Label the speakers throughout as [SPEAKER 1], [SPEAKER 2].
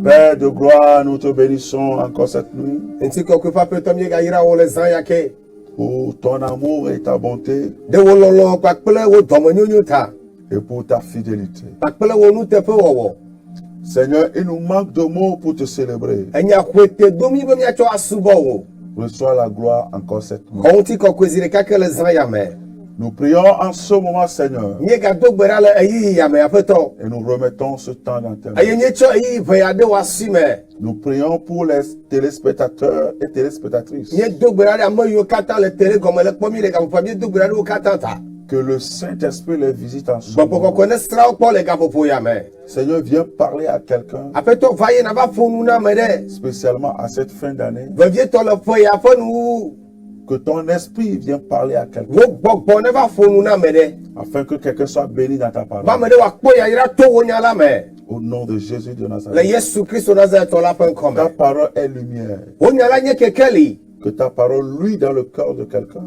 [SPEAKER 1] Père de gloire, nous te bénissons encore cette nuit pour ton amour et ta bonté et pour ta fidélité. Seigneur, il nous manque de mots pour te célébrer. Reçois la gloire encore cette nuit. Nous prions en ce moment, Seigneur, et nous remettons ce temps dans tes mains. Nous prions pour les téléspectateurs et téléspectatrices. Que le Saint-Esprit les visite en ce moment. Seigneur, viens parler à quelqu'un, spécialement à cette fin d'année. Que ton esprit vienne parler à quelqu'un, afin que quelqu'un soit béni dans ta parole. Au nom de Jésus de Nazareth. Ta parole est lumière. Que ta parole luit dans le cœur de quelqu'un,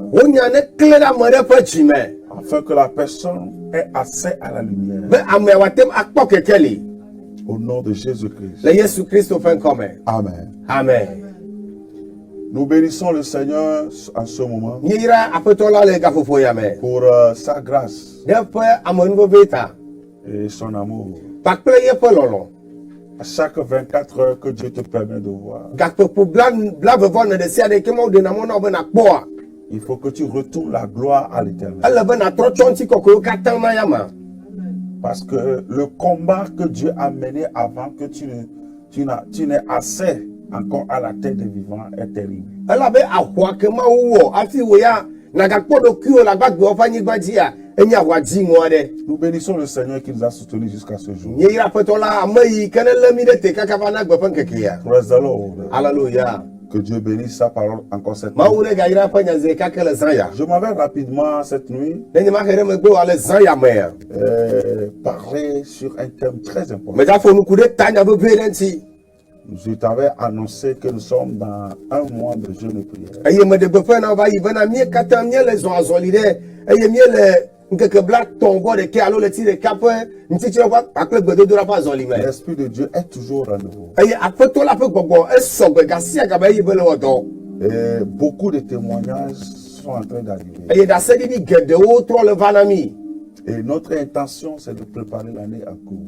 [SPEAKER 1] afin que la personne ait accès à la lumière. Au nom de Jésus-Christ. Amen.
[SPEAKER 2] Amen.
[SPEAKER 1] Nous bénissons le Seigneur en ce moment pour sa grâce et son amour. À chaque 24 heures que Dieu te permet de voir, il faut que tu retournes la gloire à l'Éternel. Parce que le combat que Dieu a mené avant que tu n'aies assez encore à la tête des vivants est terrible. Nous bénissons le Seigneur qui nous a soutenus jusqu'à ce jour. Praise the Lord.
[SPEAKER 2] Hallelujah.
[SPEAKER 1] Que Dieu bénisse sa parole encore cette nuit. Je m'en vais rapidement cette nuit parler sur un thème très important. Je t'avais annoncé que nous sommes dans un mois de jeûne et prière. L'Esprit de Dieu est toujours au rendez-vous. Et beaucoup de témoignages sont en train d'arriver. Et notre intention, c'est de préparer l'année à court.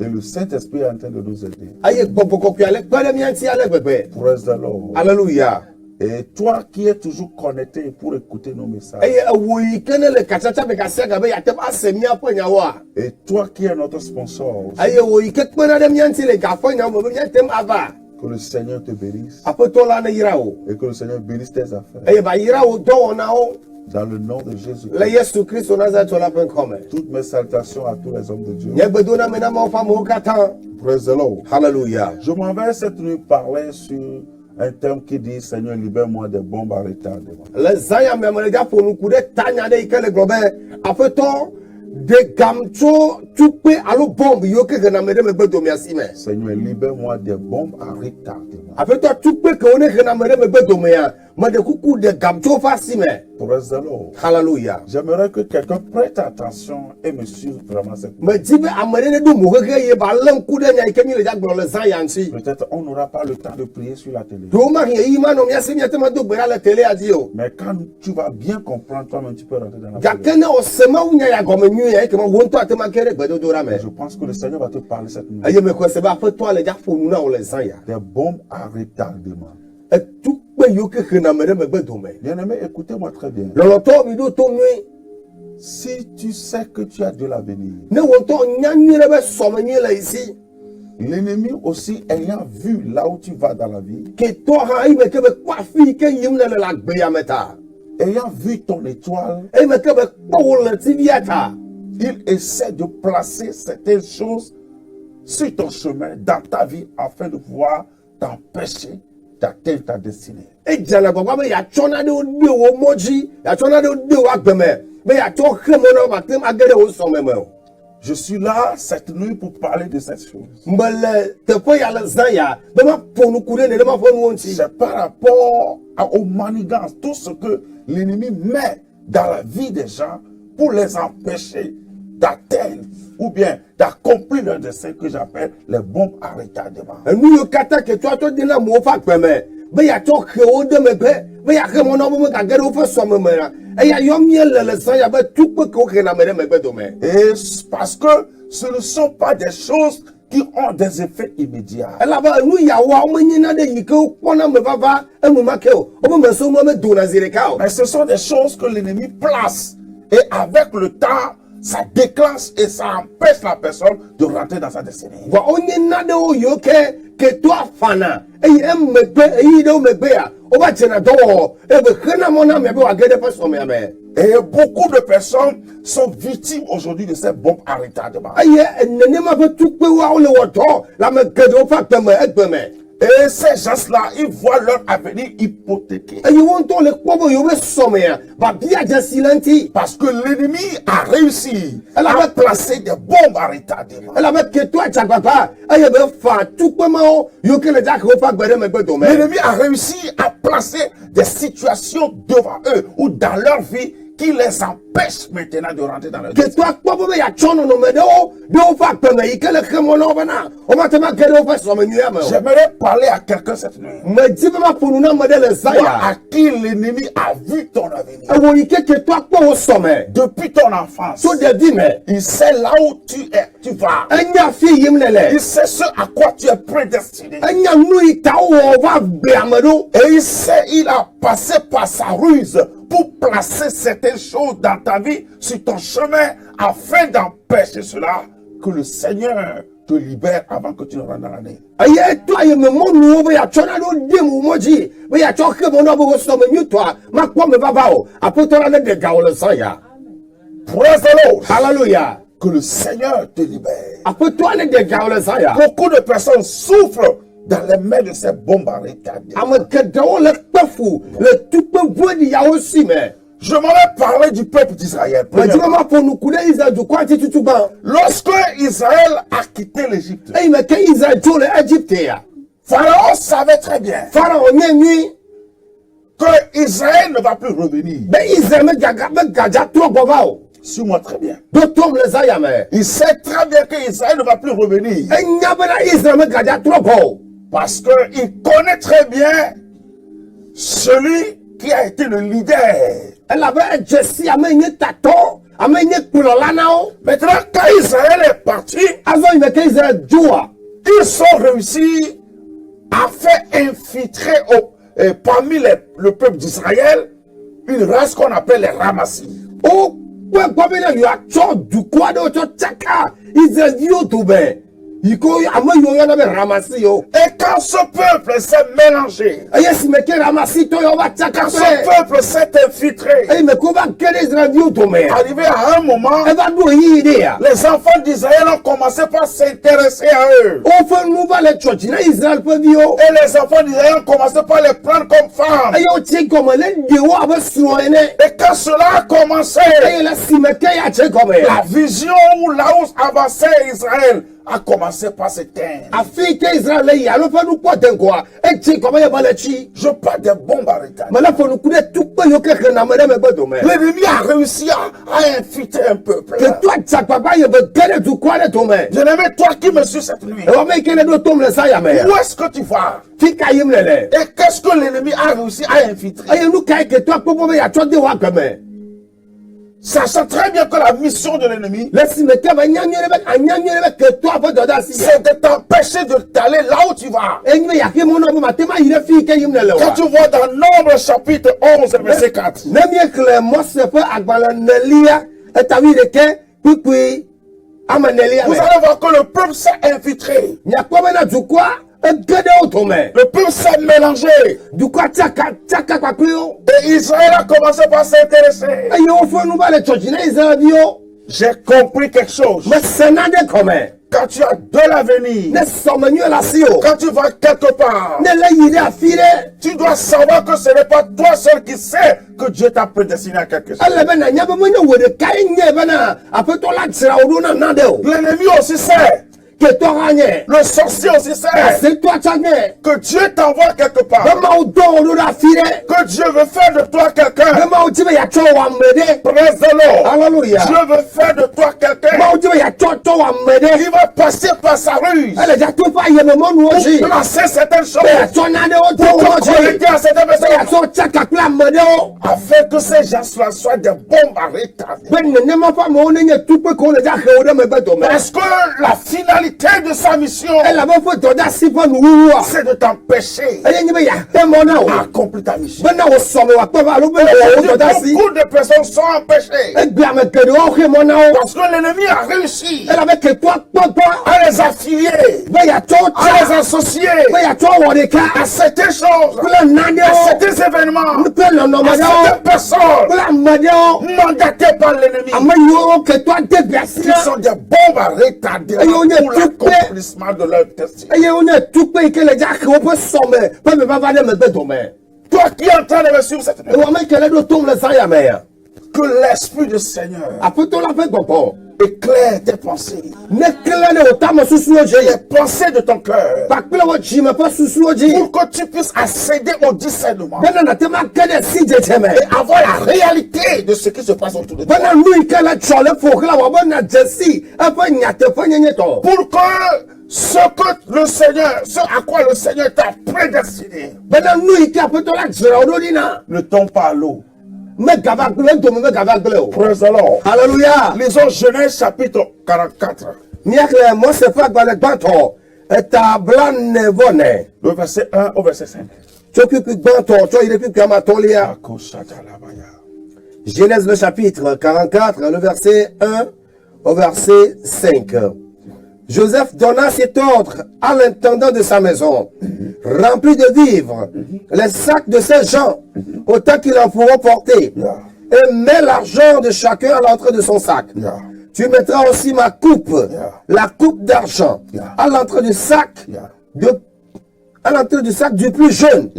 [SPEAKER 1] Et le Saint-Esprit est en train de nous aider. Praise the Lord.
[SPEAKER 2] Hallelujah.
[SPEAKER 1] Et toi qui es toujours connecté pour écouter nos messages. Et toi qui es notre sponsor aussi, que le Seigneur te bénisse. Et que le Seigneur bénisse tes affaires. Dans le nom de Jésus. Toutes mes salutations à tous les hommes de Dieu. Praise the Lord.
[SPEAKER 2] Hallelujah.
[SPEAKER 1] Je m'en vais cette nuit parler sur un thème qui dit Seigneur, libère-moi des bombes à retardement. Seigneur, libère-moi des bombes à retardement. Praise the Lord.
[SPEAKER 2] Hallelujah.
[SPEAKER 1] J'aimerais que quelqu'un prête attention et me suive vraiment cette nuit. Peut-être on n'aura pas le temps de prier sur la télé. Mais quand tu vas bien comprendre, toi-même tu peux rentrer dans la prière. Je pense que le Seigneur va te parler cette nuit. Des bombes à retardement. Bien-aimé, écoutez-moi très bien. Si tu sais que tu as de l'avenir, l'ennemi aussi ayant vu là où tu vas dans la vie, ayant vu ton étoile, il essaie de placer certaines choses sur ton chemin, dans ta vie, afin de pouvoir t'empêcher d'atteindre ta destinée. Je suis là cette nuit pour parler de cette chose. C'est par rapport aux manigances, tout ce que l'ennemi met dans la vie des gens pour les empêcher d'atteindre ou bien d'accomplir leur dessein que j'appelle les bombes à retardement. Et parce que ce ne sont pas des choses qui ont des effets immédiats. Mais ce sont des choses que l'ennemi place. Et avec le temps, ça déclenche et ça empêche la personne de rentrer dans sa destinée. Et beaucoup de personnes sont victimes aujourd'hui de ces bombes à retardement. Et ces gens-là, ils voient leur avenir hypothéqué. Parce que l'ennemi a réussi à placer des bombes à retardement. L'ennemi a réussi à placer des situations devant eux ou dans leur vie qui les empêche maintenant de rentrer dans leur vie. J'aimerais parler à quelqu'un cette nuit. Toi à qui l'ennemi a vu ton avenir. Depuis ton enfance. Il sait là où tu vas. Il sait ce à quoi tu es prédestiné. Et il sait, il a passé par sa ruse pour placer certaines choses dans ta vie, sur ton chemin, afin d'empêcher cela, que le Seigneur te libère avant que tu ne rentres dans l'année. Praise the Lord.
[SPEAKER 2] Hallelujah.
[SPEAKER 1] Que le Seigneur te libère.
[SPEAKER 2] Beaucoup
[SPEAKER 1] de personnes souffrent dans les mains de ces bombes à retardement. Je m'avais parlé du peuple d'Israël. Lorsque Israël a quitté l'Égypte, Pharaon savait très bien que Israël ne va plus revenir. Suis-moi très bien. Il sait très bien que Israël ne va plus revenir. Parce qu'il connaît très bien celui qui a été le leader. Maintenant, quand Israël est parti, ils ont réussi à faire infiltrer parmi le peuple d'Israël une race qu'on appelle les Ramassis. Et quand ce peuple s'est mélangé, quand ce peuple s'est infiltré, arrivé à un moment, les enfants d'Israël ont commencé par s'intéresser à eux. Et les enfants d'Israël ont commencé par les prendre comme femmes. Et quand cela a commencé, la vision où là où avançait Israël a commencé par s'éteindre. Je parle des bombes à retardement. L'ennemi a réussi à infiltrer un peuple. Bien-aimé, toi qui me suis cette nuit, où est-ce que tu vas? Et qu'est-ce que l'ennemi a réussi à infiltrer? Sachant très bien que la mission de l'ennemi, c'est de t'empêcher d'aller là où tu vas. Quand tu vois dans Nombre chapitre 11 verset 4, vous allez voir que le peuple s'est infiltré. Le peuple s'est mélangé. Et Israël a commencé par s'intéresser. J'ai compris quelque chose. Quand tu as de l'avenir, quand tu vas quelque part, tu dois savoir que ce n'est pas toi seul qui sais que Dieu t'a prédestiné à quelque chose. L'ennemi aussi sait. Le sorcier aussi sait que Dieu t'envoie quelque part, que Dieu veut faire de toi quelqu'un. Praise the Lord. Dieu veut faire de toi quelqu'un. Il va passer par sa ruse pour placer certaines choses, pour connecter à certaines personnes, afin que ces gens-là soient des bombes à retardement. Parce que la finalité réalité de sa mission,
[SPEAKER 2] Elle avait fait donner si pour nous.
[SPEAKER 1] c'est de t'empêcher
[SPEAKER 2] Elle n'y a pas mon nom.
[SPEAKER 1] d'accomplir ta mission.
[SPEAKER 2] Maintenant, on s'en va pas mal.
[SPEAKER 1] Beaucoup de personnes sont empêchées
[SPEAKER 2] Eh bien, mais que nous, mon nom.
[SPEAKER 1] parce que l'ennemi a réussi
[SPEAKER 2] Elle avait que toi.
[SPEAKER 1] à les affilier,
[SPEAKER 2] Mais il y a tout.
[SPEAKER 1] à les associer
[SPEAKER 2] Mais il y a tout, on est cas.
[SPEAKER 1] à certaines choses,
[SPEAKER 2] Le nano.
[SPEAKER 1] à certains événements,
[SPEAKER 2] Le père, le nom,
[SPEAKER 1] à certaines personnes
[SPEAKER 2] la madame.
[SPEAKER 1] mandatées par l'ennemi,
[SPEAKER 2] Amanyo, que toi, t'es bien.
[SPEAKER 1] qui sont des bombes à retarder
[SPEAKER 2] Et on est
[SPEAKER 1] pour
[SPEAKER 2] tout
[SPEAKER 1] l'accomplissement de leur destin.
[SPEAKER 2] Et on est tout pays que les gens qui ont pas sommet. Pas me va aller me bédommer.
[SPEAKER 1] Toi qui es en train de me suivre cette
[SPEAKER 2] Et on met que les deux tombent les sang à mer.
[SPEAKER 1] que l'Esprit du Seigneur
[SPEAKER 2] Après tout, la fait comprendre.
[SPEAKER 1] éclaire tes pensées,
[SPEAKER 2] Ne clé autant me sous-sous
[SPEAKER 1] les pensées de ton cœur,
[SPEAKER 2] Pas que le je me pas sous-sous dit.
[SPEAKER 1] pour que tu puisses accéder au discernement
[SPEAKER 2] Ben on a tellement que des si de t'aimer.
[SPEAKER 1] et avoir la réalité de ce qui se passe autour de toi.
[SPEAKER 2] Ben nous que la chole faut que la wa ben na jesi. Apa nya te fa nya to.
[SPEAKER 1] Pour que ce que le Seigneur, ce à quoi le Seigneur t'a prédestiné,
[SPEAKER 2] Ben nous que après tout la jira odina.
[SPEAKER 1] ne tombe pas à l'eau.
[SPEAKER 2] Me gava glen to me gava gleo.
[SPEAKER 1] Praise the Lord.
[SPEAKER 2] Hallelujah.
[SPEAKER 1] Lisons Genèse chapitre 44,
[SPEAKER 2] Miakle mo se fa gba le gbanto. Et ta blan ne vone.
[SPEAKER 1] le verset 1 au verset 5.
[SPEAKER 2] Tu peux gbanto, tu il depuis que ma tolia. Genèse le chapitre 44, le verset 1 au verset 5. Joseph donna cet ordre à l'intendant de sa maison, rempli de vivres, les sacs de ses gens, autant qu'il en pourra porter, et mets l'argent de chacun à l'entrée de son sac. Tu mettras aussi ma coupe, la coupe d'argent, à l'entrée du sac, à l'entrée du sac du plus jeune,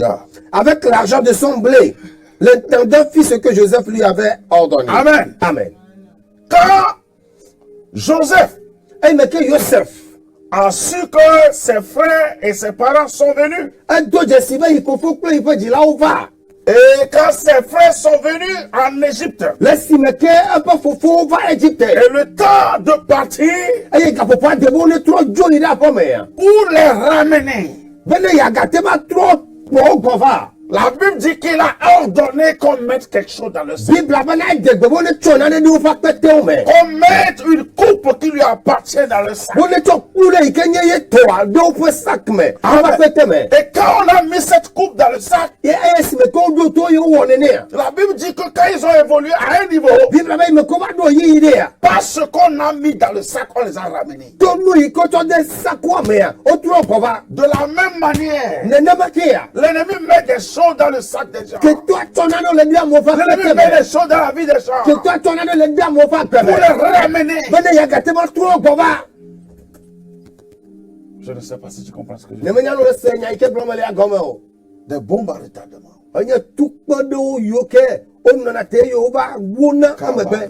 [SPEAKER 2] avec l'argent de son blé. L'intendant fit ce que Joseph lui avait ordonné.
[SPEAKER 1] Amen.
[SPEAKER 2] Amen.
[SPEAKER 1] Quand Joseph
[SPEAKER 2] Et mais que Joseph,
[SPEAKER 1] a su que ses frères et ses parents sont venus,
[SPEAKER 2] un dos de Siba, il faut que il peut dire là où va.
[SPEAKER 1] et quand ses frères sont venus en Égypte,
[SPEAKER 2] Laisse-moi que un peu fou va Égypte.
[SPEAKER 1] et le temps de partir
[SPEAKER 2] Et il faut pas demander trop de là pour moi.
[SPEAKER 1] pour les ramener,
[SPEAKER 2] Ben il y a gâté ma trop pour va.
[SPEAKER 1] la Bible dit qu'il a ordonné qu'on mette quelque chose dans le sac.
[SPEAKER 2] Bible la bana de bon chona ne nous fa péter au mais.
[SPEAKER 1] Qu'on mette une coupe qui lui appartient dans le sac.
[SPEAKER 2] Bon to kule ikenye toi do pour sac mais. On va péter mais.
[SPEAKER 1] Et quand on a mis cette coupe dans le sac,
[SPEAKER 2] Et est-ce que ko do to yo wonene.
[SPEAKER 1] la Bible dit que quand ils ont évolué à un niveau,
[SPEAKER 2] Bible la me ko ba do yi ide.
[SPEAKER 1] pas ce qu'on a mis dans le sac, on les a ramenés.
[SPEAKER 2] To nous i ko to de sac quoi mais. O trop pour va.
[SPEAKER 1] De la même manière,
[SPEAKER 2] Ne ne ma kia.
[SPEAKER 1] l'ennemi met des choses dans le sac des gens.
[SPEAKER 2] Que toi ton ano le dia mo fa
[SPEAKER 1] L'ennemi
[SPEAKER 2] péter.
[SPEAKER 1] met des choses dans la vie des gens
[SPEAKER 2] Que toi ton ano le dia mo fa péter.
[SPEAKER 1] pour les ramener.
[SPEAKER 2] Ben il y a gâté ma trop pour va.
[SPEAKER 1] Je ne sais pas si tu comprends ce que je dis.
[SPEAKER 2] Ne me nyalo le senya ike blomele ya gomeo.
[SPEAKER 1] Des bombes à retardement.
[SPEAKER 2] Anya tukpado yoke onana te yo ba wona amebe.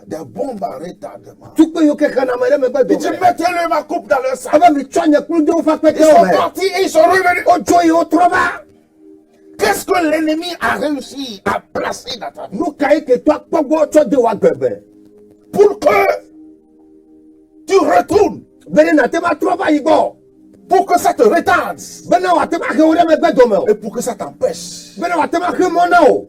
[SPEAKER 1] Des bombes à retardement.
[SPEAKER 2] Tukpe yoke kana mele mebe do.
[SPEAKER 1] Il dit, mettez-le ma coupe dans le sac.
[SPEAKER 2] Aba mi chonya kulu do fa pete
[SPEAKER 1] Ils
[SPEAKER 2] o
[SPEAKER 1] sont
[SPEAKER 2] me.
[SPEAKER 1] partis et ils sont revenus.
[SPEAKER 2] O joy o trova.
[SPEAKER 1] Qu'est-ce que l'ennemi a réussi à placer dans ta vie
[SPEAKER 2] No kai ke to akpogbo to de wa gbebe.
[SPEAKER 1] pour que tu retournes,
[SPEAKER 2] Bene na te ma trova yigo.
[SPEAKER 1] pour que ça te retarde
[SPEAKER 2] Bene wa te ma ke o de mebe do me o.
[SPEAKER 1] et pour que ça t'empêche
[SPEAKER 2] Bene wa te ma ke mona o.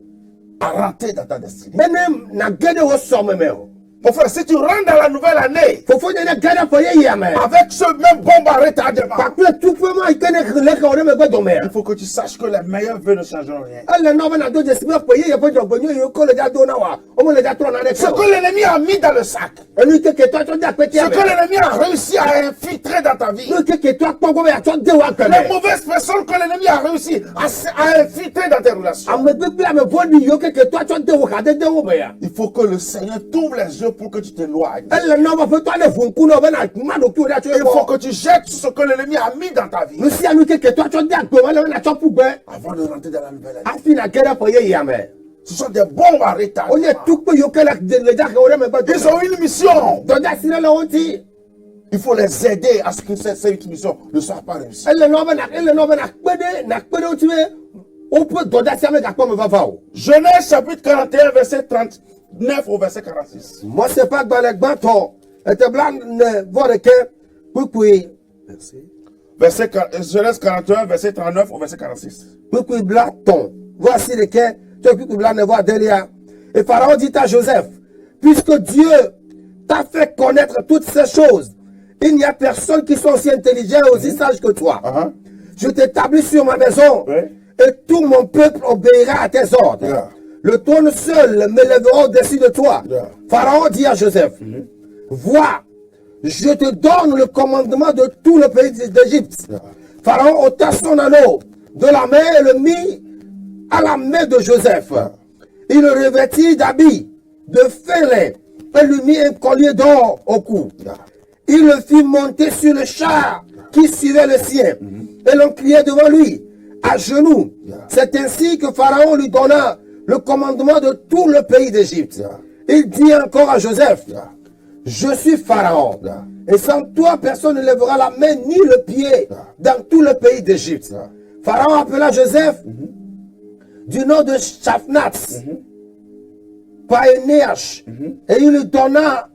[SPEAKER 1] à rentrer dans ta destinée.
[SPEAKER 2] Bene na gede o so me o.
[SPEAKER 1] Mon frère, si tu rentres dans la nouvelle année
[SPEAKER 2] Fofo ne gede fo ye ya me.
[SPEAKER 1] avec ce même bombe à retardement,
[SPEAKER 2] Pakle tukpe ma ike ne le ka o de mebe do me.
[SPEAKER 1] il faut que tu saches que les meilleurs vœux ne changeront rien.
[SPEAKER 2] Elle no na do je sibe fo ye fo jo gonyo yo ko le ja do na wa. O mo le ja tro na de
[SPEAKER 1] Ce
[SPEAKER 2] ko.
[SPEAKER 1] que l'ennemi a mis dans le sac,
[SPEAKER 2] Enu ke to to da pete
[SPEAKER 1] ce
[SPEAKER 2] ya
[SPEAKER 1] que
[SPEAKER 2] me.
[SPEAKER 1] l'ennemi a réussi à infiltrer dans ta vie,
[SPEAKER 2] No ke to akpogbo ya to de wa
[SPEAKER 1] les
[SPEAKER 2] kele.
[SPEAKER 1] mauvaises personnes que l'ennemi a réussi à infiltrer dans tes relations.
[SPEAKER 2] Ame biblia me vodi yo ke to de wa ka de wo me ya.
[SPEAKER 1] Il faut que le Seigneur t'ouvre les yeux pour que tu t'éloignes.
[SPEAKER 2] Elle no ba fe to ne fun ku no be na ma do ki o da to
[SPEAKER 1] Il faut
[SPEAKER 2] yo.
[SPEAKER 1] que tu jettes ce que l'ennemi a mis dans ta vie
[SPEAKER 2] No si anu ke to de akpo ma le na to pu gbe.
[SPEAKER 1] avant de rentrer dans la nouvelle année.
[SPEAKER 2] Afi na kere fo ye ya me.
[SPEAKER 1] Ce sont des bombes à
[SPEAKER 2] O ye
[SPEAKER 1] retardement.
[SPEAKER 2] tukpe yo ke la de le ja ke o de me be do.
[SPEAKER 1] Ils ont une mission.
[SPEAKER 2] Do da sire le onti.
[SPEAKER 1] Il faut les aider à ce que cette mission ne soit pas réussie.
[SPEAKER 2] Elle no be na kpede o ti be. O pe do da sire me ga po me va va o.
[SPEAKER 1] Genèse chapitre 41, verset 39 au verset 46.
[SPEAKER 2] Moi c'est pas dans les gbanto. Et te blan ne vore ke kukui. Merci.
[SPEAKER 1] Genèse 41, verset 39 au verset 46.
[SPEAKER 2] Kukui blaton. Voici lesquels, tu kukui blan ne voit Delia. Et Pharaon dit à Joseph, puisque Dieu t'a fait connaître toutes ces choses, il n'y a personne qui soit aussi intelligent et aussi sage que toi.
[SPEAKER 1] Uh-huh.
[SPEAKER 2] Je t'établis sur ma maison
[SPEAKER 1] Ouais.
[SPEAKER 2] et tout mon peuple obéira à tes ordres.
[SPEAKER 1] Yeah.
[SPEAKER 2] Le trône seul m'élèvera au-dessus de toi.
[SPEAKER 1] Yeah.
[SPEAKER 2] Pharaon dit à Joseph, vois, je te donne le commandement de tout le pays d'Égypte.
[SPEAKER 1] Yeah.
[SPEAKER 2] Pharaon ôta son anneau de la main et le mit à la main de Joseph. Il le revêtit d'habits, de félin, et lui mit un collier d'or au cou.
[SPEAKER 1] Yeah.
[SPEAKER 2] Il le fit monter sur le char qui suivait le sien. Et l'on criait devant lui, à genoux.
[SPEAKER 1] Yeah.
[SPEAKER 2] C'est ainsi que Pharaon lui donna le commandement de tout le pays d'Égypte.
[SPEAKER 1] Yeah.
[SPEAKER 2] Il dit encore à Joseph,
[SPEAKER 1] Yeah.
[SPEAKER 2] je suis Pharaon.
[SPEAKER 1] Yeah.
[SPEAKER 2] Et sans toi, personne ne lèvera la main ni le pied dans tout le pays d'Égypte.
[SPEAKER 1] Yeah.
[SPEAKER 2] Pharaon appela Joseph du nom de Shaphnath, Paénéach, et il lui donna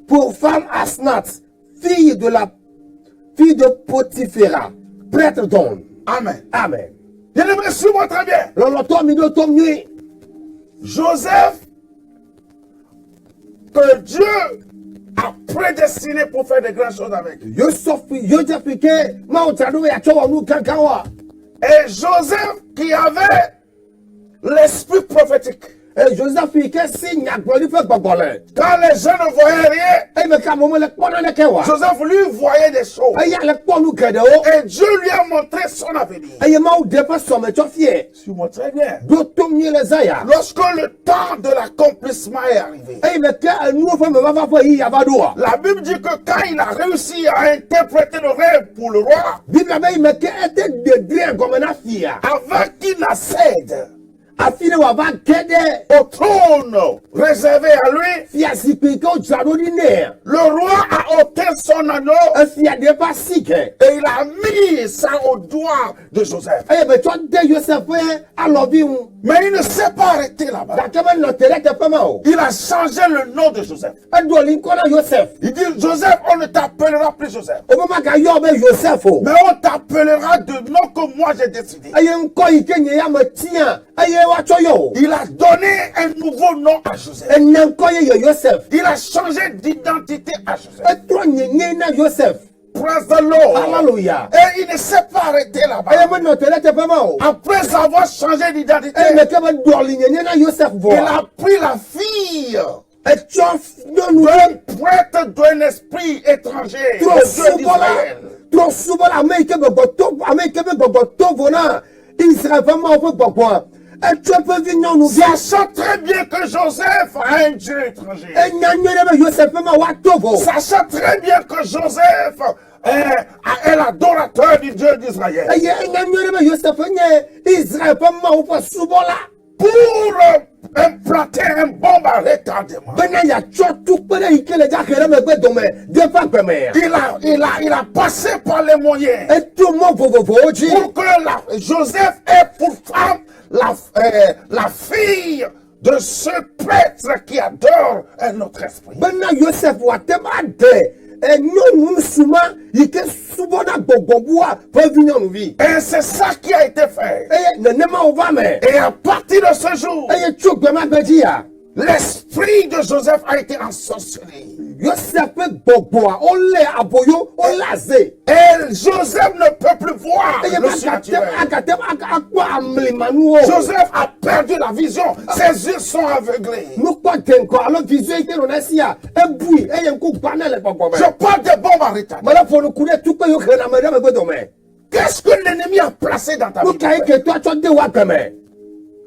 [SPEAKER 2] pour femme Asnath, fille de Potiphéra, prêtre d'On.
[SPEAKER 1] Amen.
[SPEAKER 2] Amen.
[SPEAKER 1] Je l'aimerais suivre très bien.
[SPEAKER 2] Loloto mi do tom nui.
[SPEAKER 1] Joseph, que Dieu a prédestiné pour faire de grandes choses avec.
[SPEAKER 2] Yo sofi, yo japike, ma otado ya chowa nu kankawa.
[SPEAKER 1] Et Joseph qui avait l'esprit prophétique.
[SPEAKER 2] Et Joseph ike si nyagboli fe gbogole.
[SPEAKER 1] Quand les gens ne voyaient rien,
[SPEAKER 2] E me ka momo le kpono le kewa.
[SPEAKER 1] Joseph lui voyait des choses.
[SPEAKER 2] E ya le kponu kede o.
[SPEAKER 1] Et Dieu lui a montré son avenir.
[SPEAKER 2] E ye ma ou depa somme chofie.
[SPEAKER 1] Suis-moi très bien.
[SPEAKER 2] Do tom nui le zaya.
[SPEAKER 1] Lorsque le temps de l'accomplissement est arrivé,
[SPEAKER 2] E me ke nou fe me va fa yi yavadoa.
[SPEAKER 1] la Bible dit que quand il a réussi à interpréter le rêve pour le roi,
[SPEAKER 2] Bible be me ke ete de dre comme na fia.
[SPEAKER 1] avant qu'il n'accède
[SPEAKER 2] Afine wa va kede.
[SPEAKER 1] au trône réservé à lui,
[SPEAKER 2] Fia sipi ke o jado di ne.
[SPEAKER 1] le roi a ôté son anneau
[SPEAKER 2] E fia depa sike.
[SPEAKER 1] et il a mis ça au doigt de Joseph.
[SPEAKER 2] E be cho de Joseph alobi un.
[SPEAKER 1] Mais il ne s'est pas arrêté là-bas.
[SPEAKER 2] Da kebe no tere te pema o.
[SPEAKER 1] Il a changé le nom de Joseph.
[SPEAKER 2] E do linkona Joseph.
[SPEAKER 1] Il dit, Joseph, on ne t'appellera plus Joseph,
[SPEAKER 2] O ma ka yo be Joseph o.
[SPEAKER 1] mais on t'appellera de nom que moi j'ai décidé.
[SPEAKER 2] Aye nko ike nye ya me tia. Aye wa cho yo.
[SPEAKER 1] Il a donné un nouveau nom à Joseph.
[SPEAKER 2] E nko ye yo Joseph.
[SPEAKER 1] Il a changé d'identité à Joseph.
[SPEAKER 2] E tro nye na Joseph.
[SPEAKER 1] Praise the Lord.
[SPEAKER 2] Hallelujah.
[SPEAKER 1] Et il ne s'est pas arrêté
[SPEAKER 2] Aye
[SPEAKER 1] là-bas.
[SPEAKER 2] me no tere te pema o.
[SPEAKER 1] Après avoir changé d'identité,
[SPEAKER 2] E me ke be do li nye na Joseph vo.
[SPEAKER 1] il a pris la fille
[SPEAKER 2] E cho no nu.
[SPEAKER 1] d'un prêtre d'un esprit étranger,
[SPEAKER 2] Tro
[SPEAKER 1] le Dieu
[SPEAKER 2] subola.
[SPEAKER 1] d'Israël.
[SPEAKER 2] Tro subola Amerike be goto. Amerike be goto vona. Israël fama o fe gbogbo. E cho pe vi nyonu bi.
[SPEAKER 1] Sachant très bien que Joseph a un Dieu étranger.
[SPEAKER 2] E nyanyere be Joseph fama wa tovo.
[SPEAKER 1] Sachant très bien que Joseph est l'adorateur du Dieu d'Israël.
[SPEAKER 2] E ye nyanyere be Joseph nye Israël fama o fe subola.
[SPEAKER 1] Pour implanter un bon retardement.
[SPEAKER 2] Bena ya cho tu pere ike le jakere me gbe dome. De fa gbe me ya.
[SPEAKER 1] Il a passé par les moyens
[SPEAKER 2] E tout mo vovovo oji.
[SPEAKER 1] pour que Joseph ait pour femme la fille de ce prêtre qui adore un autre esprit.
[SPEAKER 2] Bena Joseph wa te ma de. E nyonu suma ike subona gbogboa fe vi nyonu vi.
[SPEAKER 1] Et c'est ça qui a été fait.
[SPEAKER 2] E nenema o va me.
[SPEAKER 1] Et à partir de ce jour,
[SPEAKER 2] E ye cho gbe ma gbe ji ya.
[SPEAKER 1] l'esprit de Joseph a été ensorcelé.
[SPEAKER 2] Joseph gbogboa o le aboyo o laze.
[SPEAKER 1] Et Joseph ne peut plus voir
[SPEAKER 2] E ye
[SPEAKER 1] le
[SPEAKER 2] ma
[SPEAKER 1] surnaturel.
[SPEAKER 2] akwa amlimanu o.
[SPEAKER 1] Joseph a perdu la vision. Ses yeux sont aveuglés.
[SPEAKER 2] Nou kwa tenko alo vision ike no nasi ya. E bui e ye nku gba na le gbogbo me.
[SPEAKER 1] Je parle des bombes à retardement.
[SPEAKER 2] Mala fo no kure tu pe yo kre na me de me gbe dome.
[SPEAKER 1] Qu'est-ce que l'ennemi a placé dans ta
[SPEAKER 2] Nou
[SPEAKER 1] vie?
[SPEAKER 2] ka ike to cho de wa keme.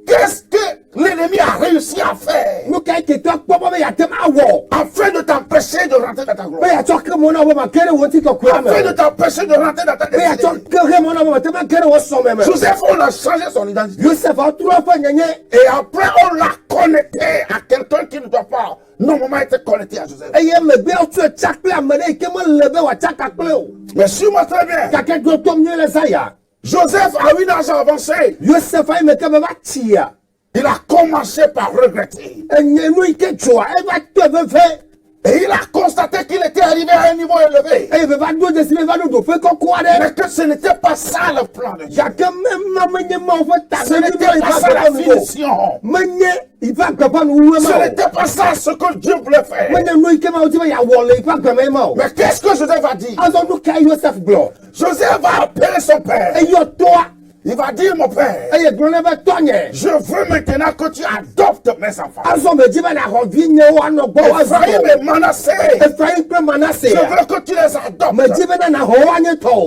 [SPEAKER 1] Qu'est-ce que l'ennemi a réussi à faire
[SPEAKER 2] Nou ka ike to popo me ya tem awo.
[SPEAKER 1] afin de t'empêcher de rentrer dans ta
[SPEAKER 2] Be
[SPEAKER 1] gloire?
[SPEAKER 2] ya cho ke mo na wo ma kere wo ti ko kura me.
[SPEAKER 1] Afin de t'empêcher de rentrer dans ta
[SPEAKER 2] Be ya cho
[SPEAKER 1] destinée.
[SPEAKER 2] ke mo na wo ma te ma kere wo so me me.
[SPEAKER 1] Joseph, on a changé son identité.
[SPEAKER 2] Joseph a trop fa nyenye.
[SPEAKER 1] Et après, on l'a connecté à quelqu'un qui ne doit pas normalement être connecté à Joseph.
[SPEAKER 2] E ye me be o tu chakle amene ike mo lebe wa chakakle o.
[SPEAKER 1] Mais suis-moi très bien.
[SPEAKER 2] Ka ke do tom nye le saya.
[SPEAKER 1] Joseph a eu l'âge avancé.
[SPEAKER 2] Joseph a me ke me va tia.
[SPEAKER 1] Il a commencé par regretter.
[SPEAKER 2] E nyenu ike choa e va te ve fe.
[SPEAKER 1] Et il a constaté qu'il était arrivé à un niveau élevé.
[SPEAKER 2] E be va do de si be va do fe ko kwa de.
[SPEAKER 1] Mais que ce n'était pas ça le plan de Dieu.
[SPEAKER 2] Ya ke me ma menye ma o fe ta
[SPEAKER 1] Ce
[SPEAKER 2] se ni
[SPEAKER 1] n'était pas ça la finition.
[SPEAKER 2] Menye Il va comprendre où
[SPEAKER 1] Ce n'était pas ça ce que Dieu voulait faire.
[SPEAKER 2] Mais
[SPEAKER 1] Mais qu'est-ce que Joseph a dit? Joseph va appeler son père. Il va dire, mon père, je veux maintenant que tu adoptes mes enfants. Ephraïm et Manassé, je veux que tu les adoptes.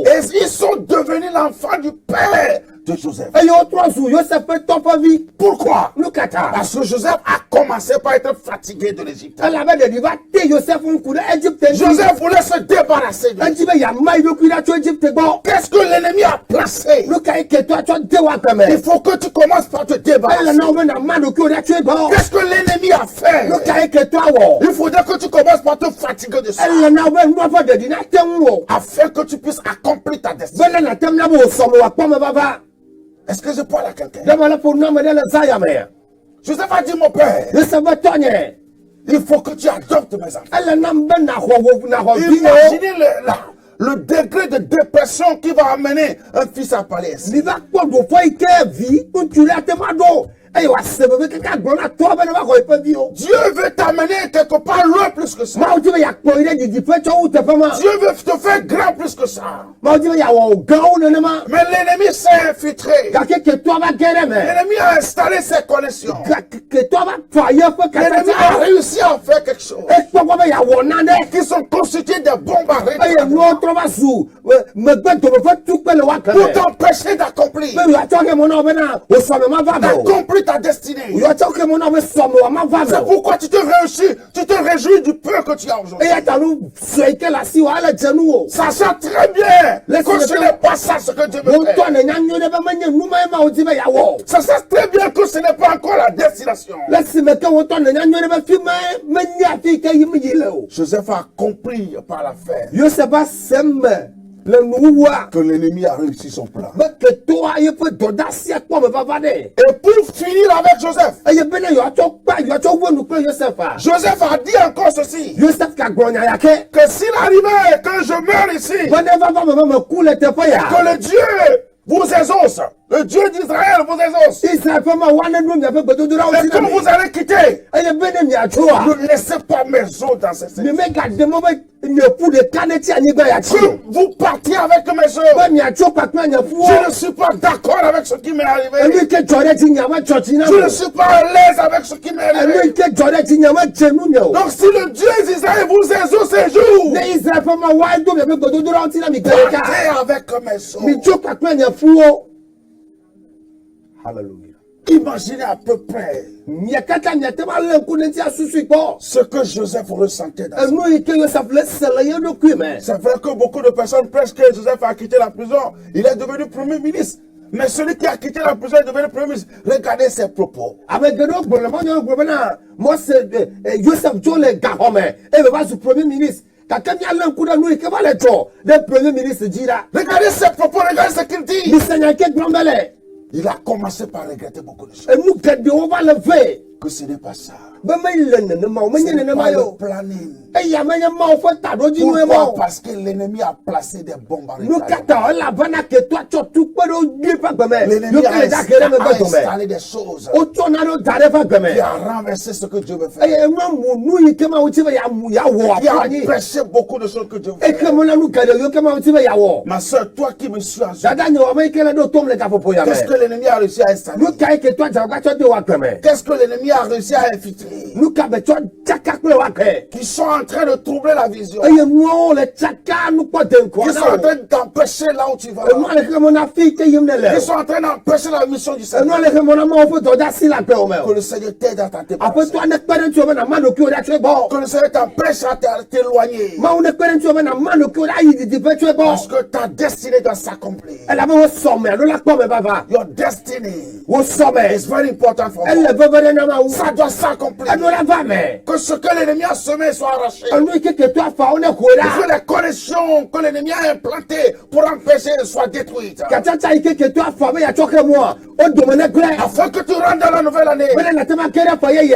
[SPEAKER 1] Et ils sont devenus l'enfant du père de Joseph. Pourquoi? Parce que Joseph a commencé par être fatigué de l'Égypte. Joseph voulait se débarrasser de l'Égypte. Qu'est-ce que l'ennemi a placé? Il faut que tu commences par te débarrasser. Qu'est-ce que l'ennemi a fait? Il faudrait que tu commences par te fatiguer de ça. Afin que tu puisses accomplir ta destinée. Est-ce que je parle à quelqu'un? Joseph a dit, mon père, il faut que tu adoptes mes enfants. Imaginez le degré de dépression qui va amener un fils à parler ainsi. Dieu veut t'amener quelque part loin plus que ça. Dieu veut te faire grand plus que ça. Mais l'ennemi s'est infiltré. L'ennemi a installé ses connexions. L'ennemi a réussi à faire quelque chose. Qui sont constitués de bombes à retardement. Pour t'empêcher d'accomplir ta destinée. C'est pourquoi tu te réjouis du peu que tu as aujourd'hui. Sachant très bien que ce n'est pas ça ce que Dieu veut faire. Sachant très bien que ce n'est pas encore la destination. Joseph a compris par la fin que l'ennemi a réussi son plan. Et pour finir avec Joseph, Joseph a dit encore ceci, que s'il arrivait que je meure ici, que le Dieu vous exauce, le Dieu d'Israël vous exauce, et que vous allez quitter, ne laissez pas mes os dans ces services. Que vous partiez avec mes os. Je ne suis pas d'accord avec ce qui m'est arrivé. Je ne suis pas à l'aise avec ce qui m'est arrivé. Donc si le Dieu d'Israël vous exauce ces jours, partez avec mes os. Alléluia. Imaginez à peu près ce que Joseph ressentait dans C'est vrai que beaucoup de personnes pensent que Joseph a quitté la prison, il est devenu premier ministre. Mais celui qui a quitté la prison est devenu premier ministre. Regardez ses propos. Regardez ses propos, regardez ce qu'il dit. Il a commencé par regretter beaucoup de choses. Que ce n'est pas ça. Ce n'est pas le planning. Pourquoi? Parce que l'ennemi a placé des bombes à retardement. L'ennemi a installé des choses qui a renversé ce que Dieu veut faire. Qui a empêché beaucoup de choses que Dieu veut faire. Ma soeur, toi qui me suis aujourd'hui, qu'est-ce que l'ennemi a réussi à installer? Qu'est-ce que l'ennemi a réussi à infiltrer? Qui sont en train de troubler la vision. Qui sont en train d'empêcher là où tu vas. Qui sont en train d'empêcher la mission du Seigneur. Que le Seigneur t'aide à t'épanouir. Que le Seigneur t'empêche à t'éloigner. Parce que ta destinée doit s'accomplir. Your destiny is very important for you. Ça doit s'accomplir. Que ce que l'ennemi a semé soit arraché. Que les connexions que l'ennemi a implantées pour empêcher soient détruites. Afin que tu rentres dans la nouvelle année.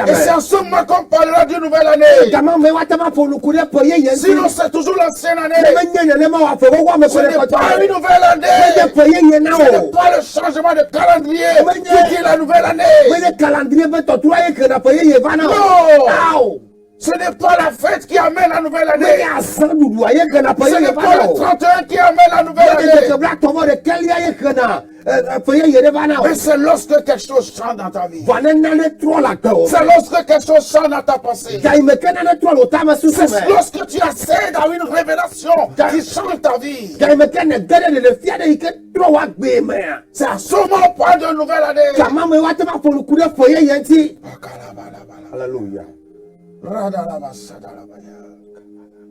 [SPEAKER 1] Et c'est en ce moment qu'on parlera d'une nouvelle année. Sinon c'est toujours l'ancienne année. Ce n'est pas une nouvelle année. Ce n'est pas le changement de calendrier qui dit la nouvelle année. Non. Ce n'est pas la fête qui amène la nouvelle année. Ce n'est pas le 31 qui amène la nouvelle année. Mais c'est lorsque quelque chose change dans ta vie. C'est lorsque quelque chose change dans ta pensée. C'est lorsque tu accèdes à une révélation qui change ta vie. C'est à ce moment pas de nouvelle année.
[SPEAKER 2] Alléluia.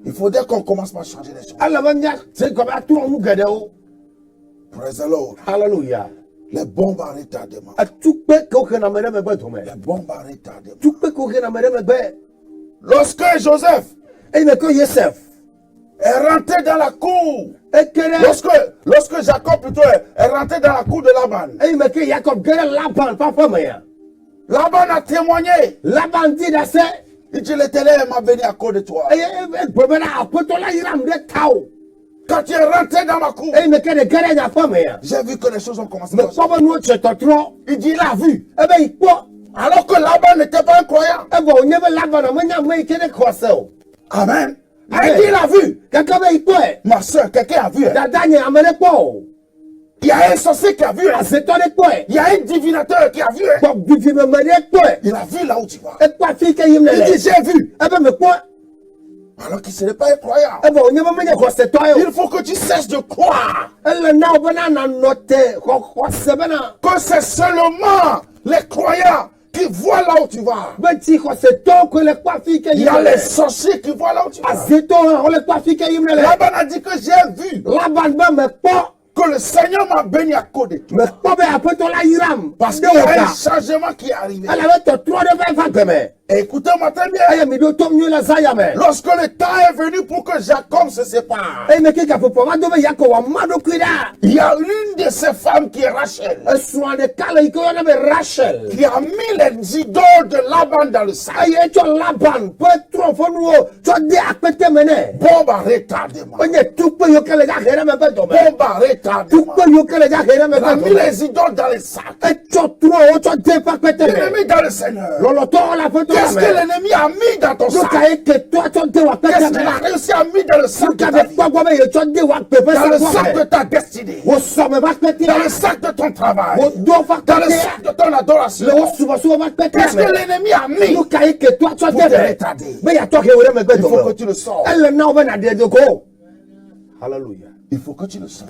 [SPEAKER 1] Il faudrait qu'on commence par changer les choses. Praise the Lord.
[SPEAKER 2] Alléluia.
[SPEAKER 1] Les bombes à retardement. Les bombes à retardement. Lorsque Joseph est rentré dans la cour, lorsque Jacob plutôt est rentré dans la cour de Laban, Laban a témoigné. Il dit l'Éternel m'a béni à cause de toi. Quand tu es rentré dans ma cour, j'ai vu que les choses ont commencé à changer. Il dit il a vu. Alors que Laban n'était pas un croyant. Amen. Il dit il a vu. Ma soeur, quelqu'un a vu. Il y a un sorcier qui a vu. Il y a un divinateur qui a vu. Il a vu là où tu vas. Il dit j'ai vu. Alors qu'il ne serait pas un croyant. Il faut que tu cesses de croire que c'est seulement les croyants qui voient là où tu vas. Il y a les sorciers qui voient là où tu vas. Laban a dit que j'ai vu que le Seigneur m'a béni à cause de toi. Parce qu'il y a un changement qui est arrivé. Écoutez-moi très bien. Lorsque le temps est venu pour que Jacob se sépare, il y a une de ces femmes qui est Rachel, qui a mis les idoles de Laban dans le sac. Bombe à retardement. Bombe à retardement. Il a mis les idoles dans le sac. L'ennemi dans le Seigneur. Qu'est-ce que l'ennemi a mis dans ton sac? Qu'est-ce qu'il a réussi à mettre dans le sac de ta vie? Dans le sac de ta destinée. Dans le sac de ton travail. Dans le sac de ton adoration. Qu'est-ce que l'ennemi a mis pour te retarder? Il faut que tu le sors.
[SPEAKER 2] Alléluia.
[SPEAKER 1] Il faut que tu le sors.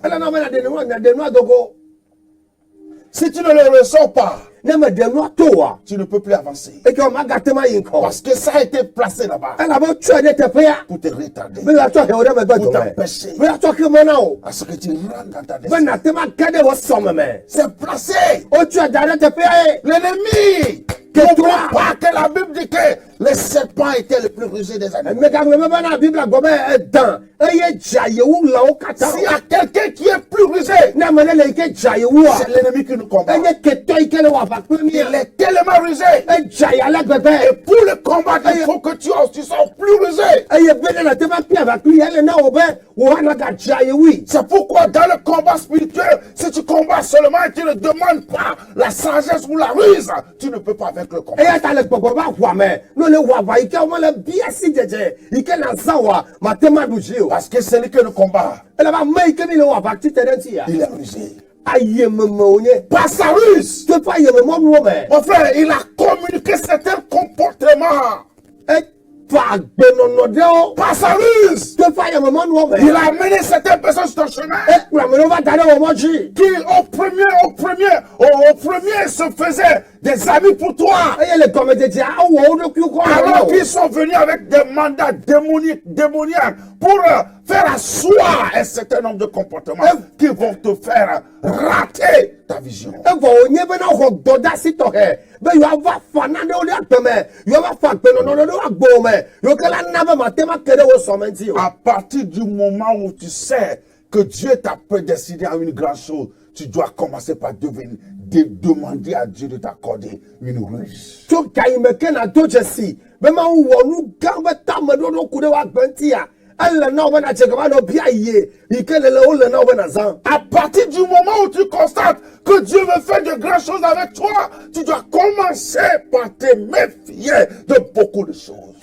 [SPEAKER 1] Si tu ne le ressors pas, tu ne peux plus avancer. Parce que ça a été placé là-bas pour te retarder, pour t'empêcher à ce que tu rentres dans ta destinée. C'est placé. L'ennemi ne croit pas que la Bible dit que les serpents étaient les plus rusés des animaux. S'il y a quelqu'un qui est plus rusé, c'est l'ennemi qui nous combat. Il est tellement rusé. Et pour le combattre, il faut que tu sois plus rusé. C'est pourquoi dans le combat spirituel, si tu combats seulement et tu ne demandes pas la sagesse ou la ruse, tu ne peux pas vaincre le combat. Parce que c'est lui qui le combat. Il est rusé. Par sa ruse. Mon frère, il a communiqué certains comportements. Par sa ruse. Il a amené certaines personnes sur ton chemin qui au premier se faisaient des amis pour toi. Alors qu'ils sont venus avec des mandats démoniaques pour faire asseoir un certain nombre de comportements qui vont te faire rater ta vision. À partir du moment où tu sais que Dieu t'a prédestiné à une grande chose, tu dois commencer par demander à Dieu de t'accorder une ruse. À partir du moment où tu constates que Dieu veut faire de grandes choses avec toi, tu dois commencer par te méfier de beaucoup de choses.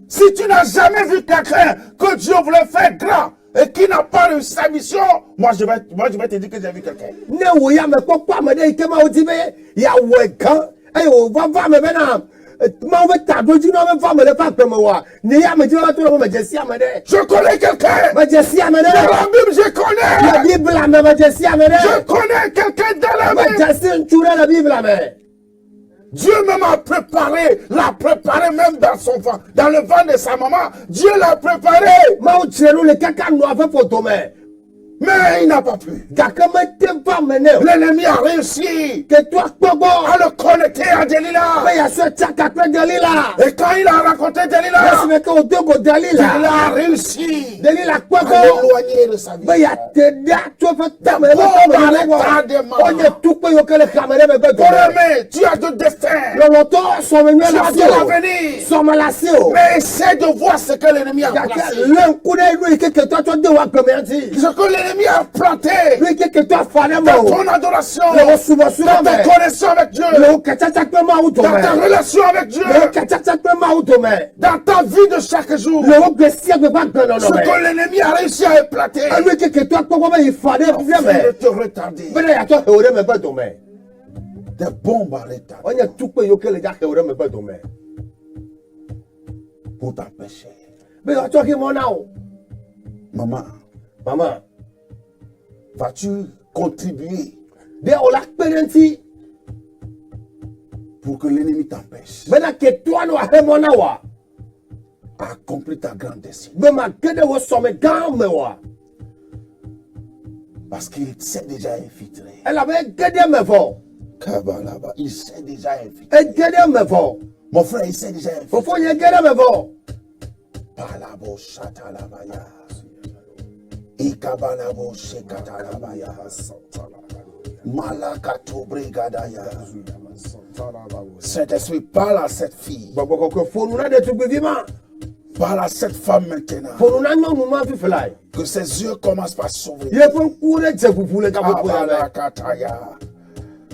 [SPEAKER 1] Si tu n'as jamais vu quelqu'un que Dieu voulait faire grand et qui n'a pas réussi sa mission, moi je vais te dire que j'ai vu quelqu'un. Je connais quelqu'un. Dans la Bible, je connais. Je connais quelqu'un dans la Bible. Dieu même l'a préparé même dans son ventre, dans le ventre de sa maman. Dieu l'a préparé. Mais il n'a pas pu. L'ennemi a réussi à le connecter à Delilah. Et quand il a rencontré Delilah, il a réussi à l'éloigner de sa vie. Bien-aimé, tu as de destin. Tu as de l'avenir. Mais essaie de voir ce que l'ennemi a placé. Ce que l'ennemi a planté dans ton adoration, dans ta connexion avec Dieu, dans ta relation avec Dieu, dans ta vie de chaque jour. Ce que l'ennemi a réussi à éclater, afin de te retarder. Des bombes à retarder pour t'empêcher. Maman, vas-tu contribuer pour que l'ennemi t'empêche à accomplir ta grande destinée? Parce qu'il s'est déjà infiltré. Il s'est déjà infiltré. Mon frère, il s'est déjà infiltré. Palabo Shatalabaya. Ikabalabo Shekatalabaya. Malakato Brigadaya. Saint-Esprit, parle à cette fille. Parle à cette femme maintenant. Que ses yeux commencent par s'ouvrir.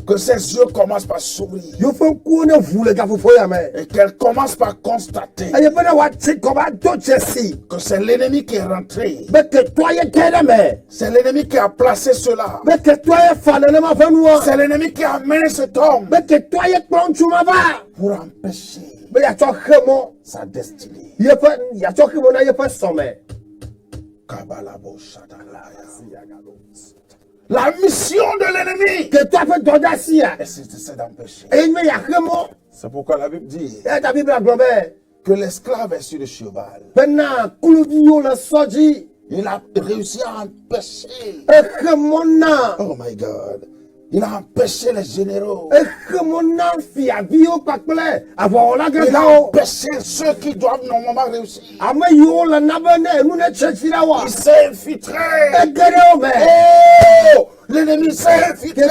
[SPEAKER 1] Que ses yeux commencent par s'ouvrir. Et qu'elle commence par constater que c'est l'ennemi qui est rentré. C'est l'ennemi qui a placé cela. C'est l'ennemi qui a amené cet homme pour empêcher sa destinée. La mission de l'ennemi, c'est d'empêcher. C'est pourquoi la Bible dit que l'esclave est sur le cheval. Il a réussi à empêcher. Oh my God. Il a empêché les généraux. Il a empêché ceux qui doivent normalement réussir. Il s'est infiltré. Oh, l'ennemi s'est infiltré.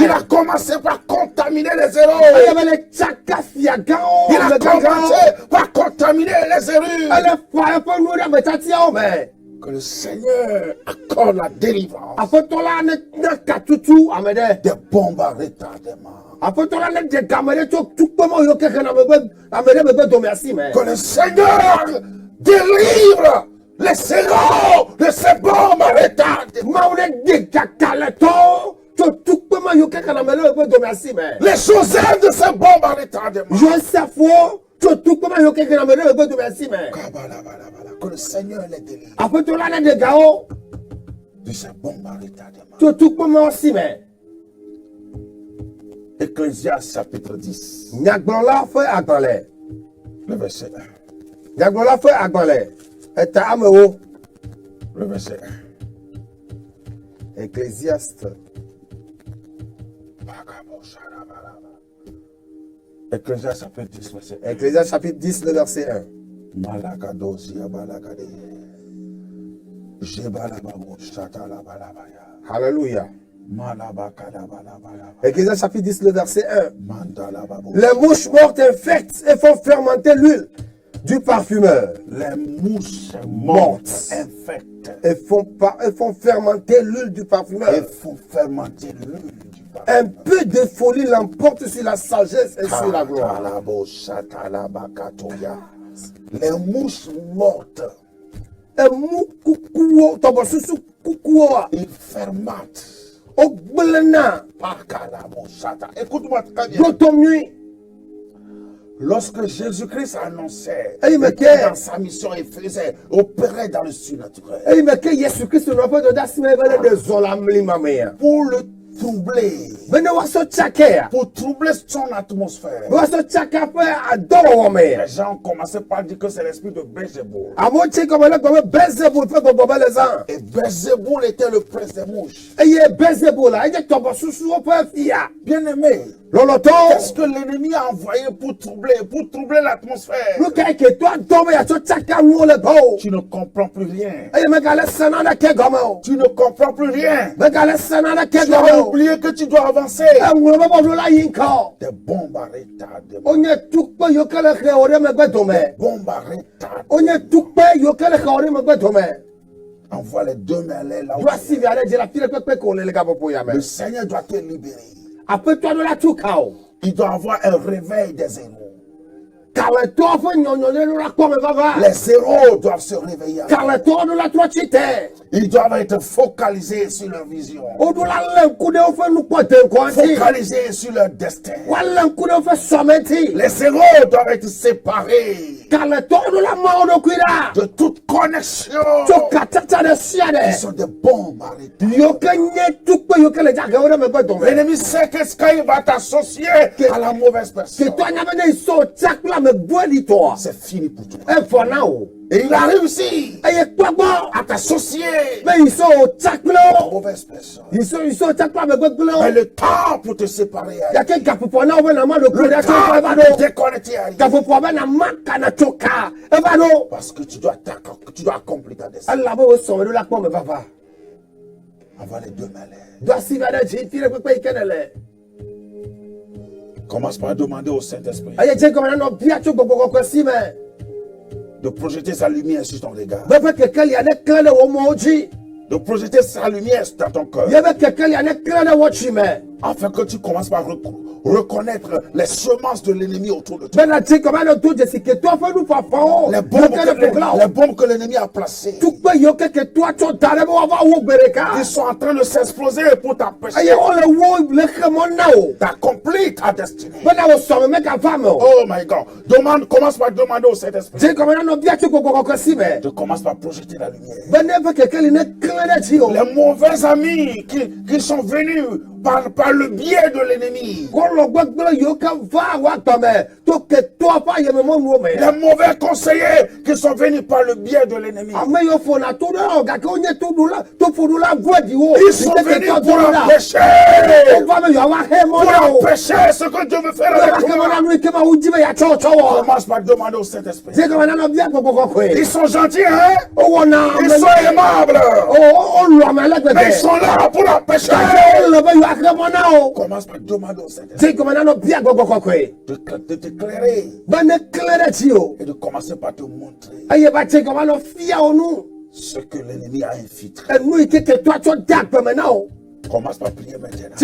[SPEAKER 1] Il a commencé par contaminer les héros. Il a commencé par contaminer les héros. Que le Seigneur accorde la délivrance. Des bombes à retardement. Que le Seigneur délivre les héros de ces bombes à retardement. Les Joseph de ces bombes à retardement. Que le Seigneur les délivre de ces bombes à retardement. Ecclésiaste chapitre 10. Le verset 1. Le verset 1.
[SPEAKER 2] Ecclésiaste.
[SPEAKER 1] Ecclésiaste chapitre 10, verset 1.
[SPEAKER 2] Ecclésiaste chapitre 10, le verset 1. Alléluia. Ecclésiaste chapitre 10, le verset 1.
[SPEAKER 1] Mandalababo.
[SPEAKER 2] Les mouches mortes infectent et font fermenter l'huile du parfumeur.
[SPEAKER 1] Les mouches mortes infectent
[SPEAKER 2] Et font fermenter l'huile du parfumeur.
[SPEAKER 1] et font fermenter l'huile du parfum.
[SPEAKER 2] Un peu de folie l'emporte sur la sagesse et sur la gloire.
[SPEAKER 1] Katalabo shatalabakatoya. Les mouches mortes,
[SPEAKER 2] Un mou coucou, tobo susu coucou,
[SPEAKER 1] ils fermentent.
[SPEAKER 2] au blena,
[SPEAKER 1] Pakalabo shata. Écoute-moi très bien.
[SPEAKER 2] d'autres nuit.
[SPEAKER 1] Lorsque Jésus-Christ annonçait
[SPEAKER 2] Hey, mais
[SPEAKER 1] était dans sa mission, il faisait opérer dans le surnaturel
[SPEAKER 2] Et mais que Yesu Christ n'a pas de dasme de zolam limamea.
[SPEAKER 1] pour le troubler,
[SPEAKER 2] Bene waso chakea.
[SPEAKER 1] pour troubler son atmosphère.
[SPEAKER 2] Waso chaka pe adoro wamea.
[SPEAKER 1] Les gens commençaient par dire que c'est l'esprit de Bézéboul.
[SPEAKER 2] Amoche comme là comme Bezebul fait bobo les ans.
[SPEAKER 1] Et Bézéboul était le prince des mouches.
[SPEAKER 2] Et ye Bezebul là, il tobo susu o pe fia.
[SPEAKER 1] Bien-aimé,
[SPEAKER 2] Loloto.
[SPEAKER 1] qu'est-ce que l'ennemi a envoyé pour troubler l'atmosphère?
[SPEAKER 2] Lu kai ke toi tobe ya so chaka mu le bo.
[SPEAKER 1] Tu ne comprends plus rien.
[SPEAKER 2] Et me gale sanana ke gomo.
[SPEAKER 1] Tu ne comprends plus rien.
[SPEAKER 2] Me gale sanana ke
[SPEAKER 1] Tu as
[SPEAKER 2] gomo.
[SPEAKER 1] oublié que tu dois avancer.
[SPEAKER 2] Ngwe bobo la yinko.
[SPEAKER 1] Des bombes à retardement.
[SPEAKER 2] Onye tukpe yo kele ke ore me gbetome.
[SPEAKER 1] Bombes à retardement.
[SPEAKER 2] Onye tukpe yo kele ke ore me gbetome.
[SPEAKER 1] Envoie les deux mêlés là où
[SPEAKER 2] Dois
[SPEAKER 1] tu es.
[SPEAKER 2] si viale je la file pepe ko le ga popo ya me.
[SPEAKER 1] Le Seigneur doit te libérer.
[SPEAKER 2] Après toi de la tukao.
[SPEAKER 1] Il doit avoir un réveil des héros.
[SPEAKER 2] Kale to fe nyonyo le la ko me baba.
[SPEAKER 1] Les héros doivent se réveiller.
[SPEAKER 2] Kale to de la trochite.
[SPEAKER 1] Ils doivent être focalisés sur leur vision.
[SPEAKER 2] O do la lenku de o fe nu pote kwanti.
[SPEAKER 1] Focalisés sur leur destin.
[SPEAKER 2] Wa lenku de o fe someti.
[SPEAKER 1] Les héros doivent être séparés
[SPEAKER 2] Kale to de la ma o kwira.
[SPEAKER 1] de toute connexion.
[SPEAKER 2] To katata de
[SPEAKER 1] Ils
[SPEAKER 2] siade.
[SPEAKER 1] sont des bombes à retardement.
[SPEAKER 2] Yo ke nye tukpe yo kele jaga ore me gbetome.
[SPEAKER 1] L'ennemi sait qu'est-ce qu'il va t'associer à la mauvaise
[SPEAKER 2] Que
[SPEAKER 1] personne.
[SPEAKER 2] toi n'a pas so chakla me boili toi.
[SPEAKER 1] C'est fini pour toi.
[SPEAKER 2] E for now.
[SPEAKER 1] Et il a réussi
[SPEAKER 2] E ye kwa bo.
[SPEAKER 1] à t'associer
[SPEAKER 2] Mais ils sont chakla.
[SPEAKER 1] à la mauvaise personne.
[SPEAKER 2] Ils sont chakla me gbetlo.
[SPEAKER 1] Mais le temps pour te séparer
[SPEAKER 2] Ya
[SPEAKER 1] arrive.
[SPEAKER 2] ke gapupo na we na ma do
[SPEAKER 1] Le
[SPEAKER 2] kure
[SPEAKER 1] temps
[SPEAKER 2] so e ba
[SPEAKER 1] pour te
[SPEAKER 2] do.
[SPEAKER 1] déconnecter arrive.
[SPEAKER 2] Gapupo be na maka na choka. E ba do.
[SPEAKER 1] Parce que tu dois accomplir ta destinée.
[SPEAKER 2] Allah bo so me do la ko me papa.
[SPEAKER 1] Envoie les deux mêlés.
[SPEAKER 2] Do si ba de ji tire pepe ikenele.
[SPEAKER 1] Commence par demander au Saint-Esprit
[SPEAKER 2] Aye je ko na no bia cho gogo ko si me.
[SPEAKER 1] de projeter sa lumière sur ton regard.
[SPEAKER 2] Be fe ke kali ane klele wo moji.
[SPEAKER 1] De projeter sa lumière dans ton cœur.
[SPEAKER 2] Ye be ke kali ane klele wo chi me.
[SPEAKER 1] Afin que tu commences par reconnaître les semences de l'ennemi autour de toi.
[SPEAKER 2] Ben la je ko na to je si ke toi fe nu papa o.
[SPEAKER 1] Les bombes que l'ennemi a placées.
[SPEAKER 2] Tukpe yo que toi tu t'arrêtes à voir où bereka.
[SPEAKER 1] Ils sont en train de s'exploser pour t'empêcher
[SPEAKER 2] Aye on le wo le kemonao.
[SPEAKER 1] d'accomplir ta destinée.
[SPEAKER 2] Ben la wo so me make a femme.
[SPEAKER 1] Oh my God. Commence par demander au Saint-Esprit.
[SPEAKER 2] Je comme na bia tu ko si me.
[SPEAKER 1] Je commence par projeter la lumière.
[SPEAKER 2] Ben ne fa que ne klere ti o.
[SPEAKER 1] Les mauvais amis qui sont venus par le biais de l'ennemi.
[SPEAKER 2] Ko lo gbegbe yo ka va wa to me. To que toi pas ye me mo nu me.
[SPEAKER 1] Les mauvais conseillers qui sont venus par le biais de l'ennemi.
[SPEAKER 2] Ame yo fo na to do ga ko nye to do la to fo do la godi wo.
[SPEAKER 1] Ils sont venus pour empêcher.
[SPEAKER 2] O va me yo wa he mo
[SPEAKER 1] Pour
[SPEAKER 2] na o.
[SPEAKER 1] empêcher ce que Dieu veut faire avec
[SPEAKER 2] Ke mo
[SPEAKER 1] toi.
[SPEAKER 2] na nu ke ma uji me ya cho cho wo.
[SPEAKER 1] Commence par demander au Saint-Esprit.
[SPEAKER 2] Je comme na bia ko
[SPEAKER 1] Ils sont gentils, hein?
[SPEAKER 2] O wona.
[SPEAKER 1] Ils sont aimables.
[SPEAKER 2] O lo me la
[SPEAKER 1] Mais ils sont là pour empêcher. Commence par demander au Saint-Esprit de t'éclairer et de commencer par te montrer ce que l'ennemi a infiltré. Commence par prier maintenant.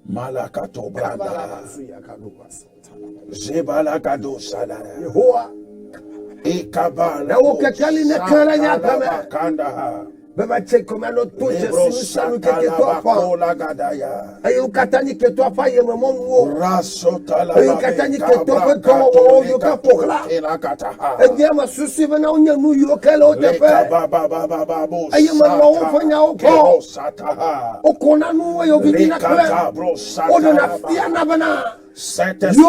[SPEAKER 1] Malakato branda. Jebalakado sadara. Ekabala. Kandaha. Lebro sakalaba kola gadaya. Rasotala Saint-Esprit,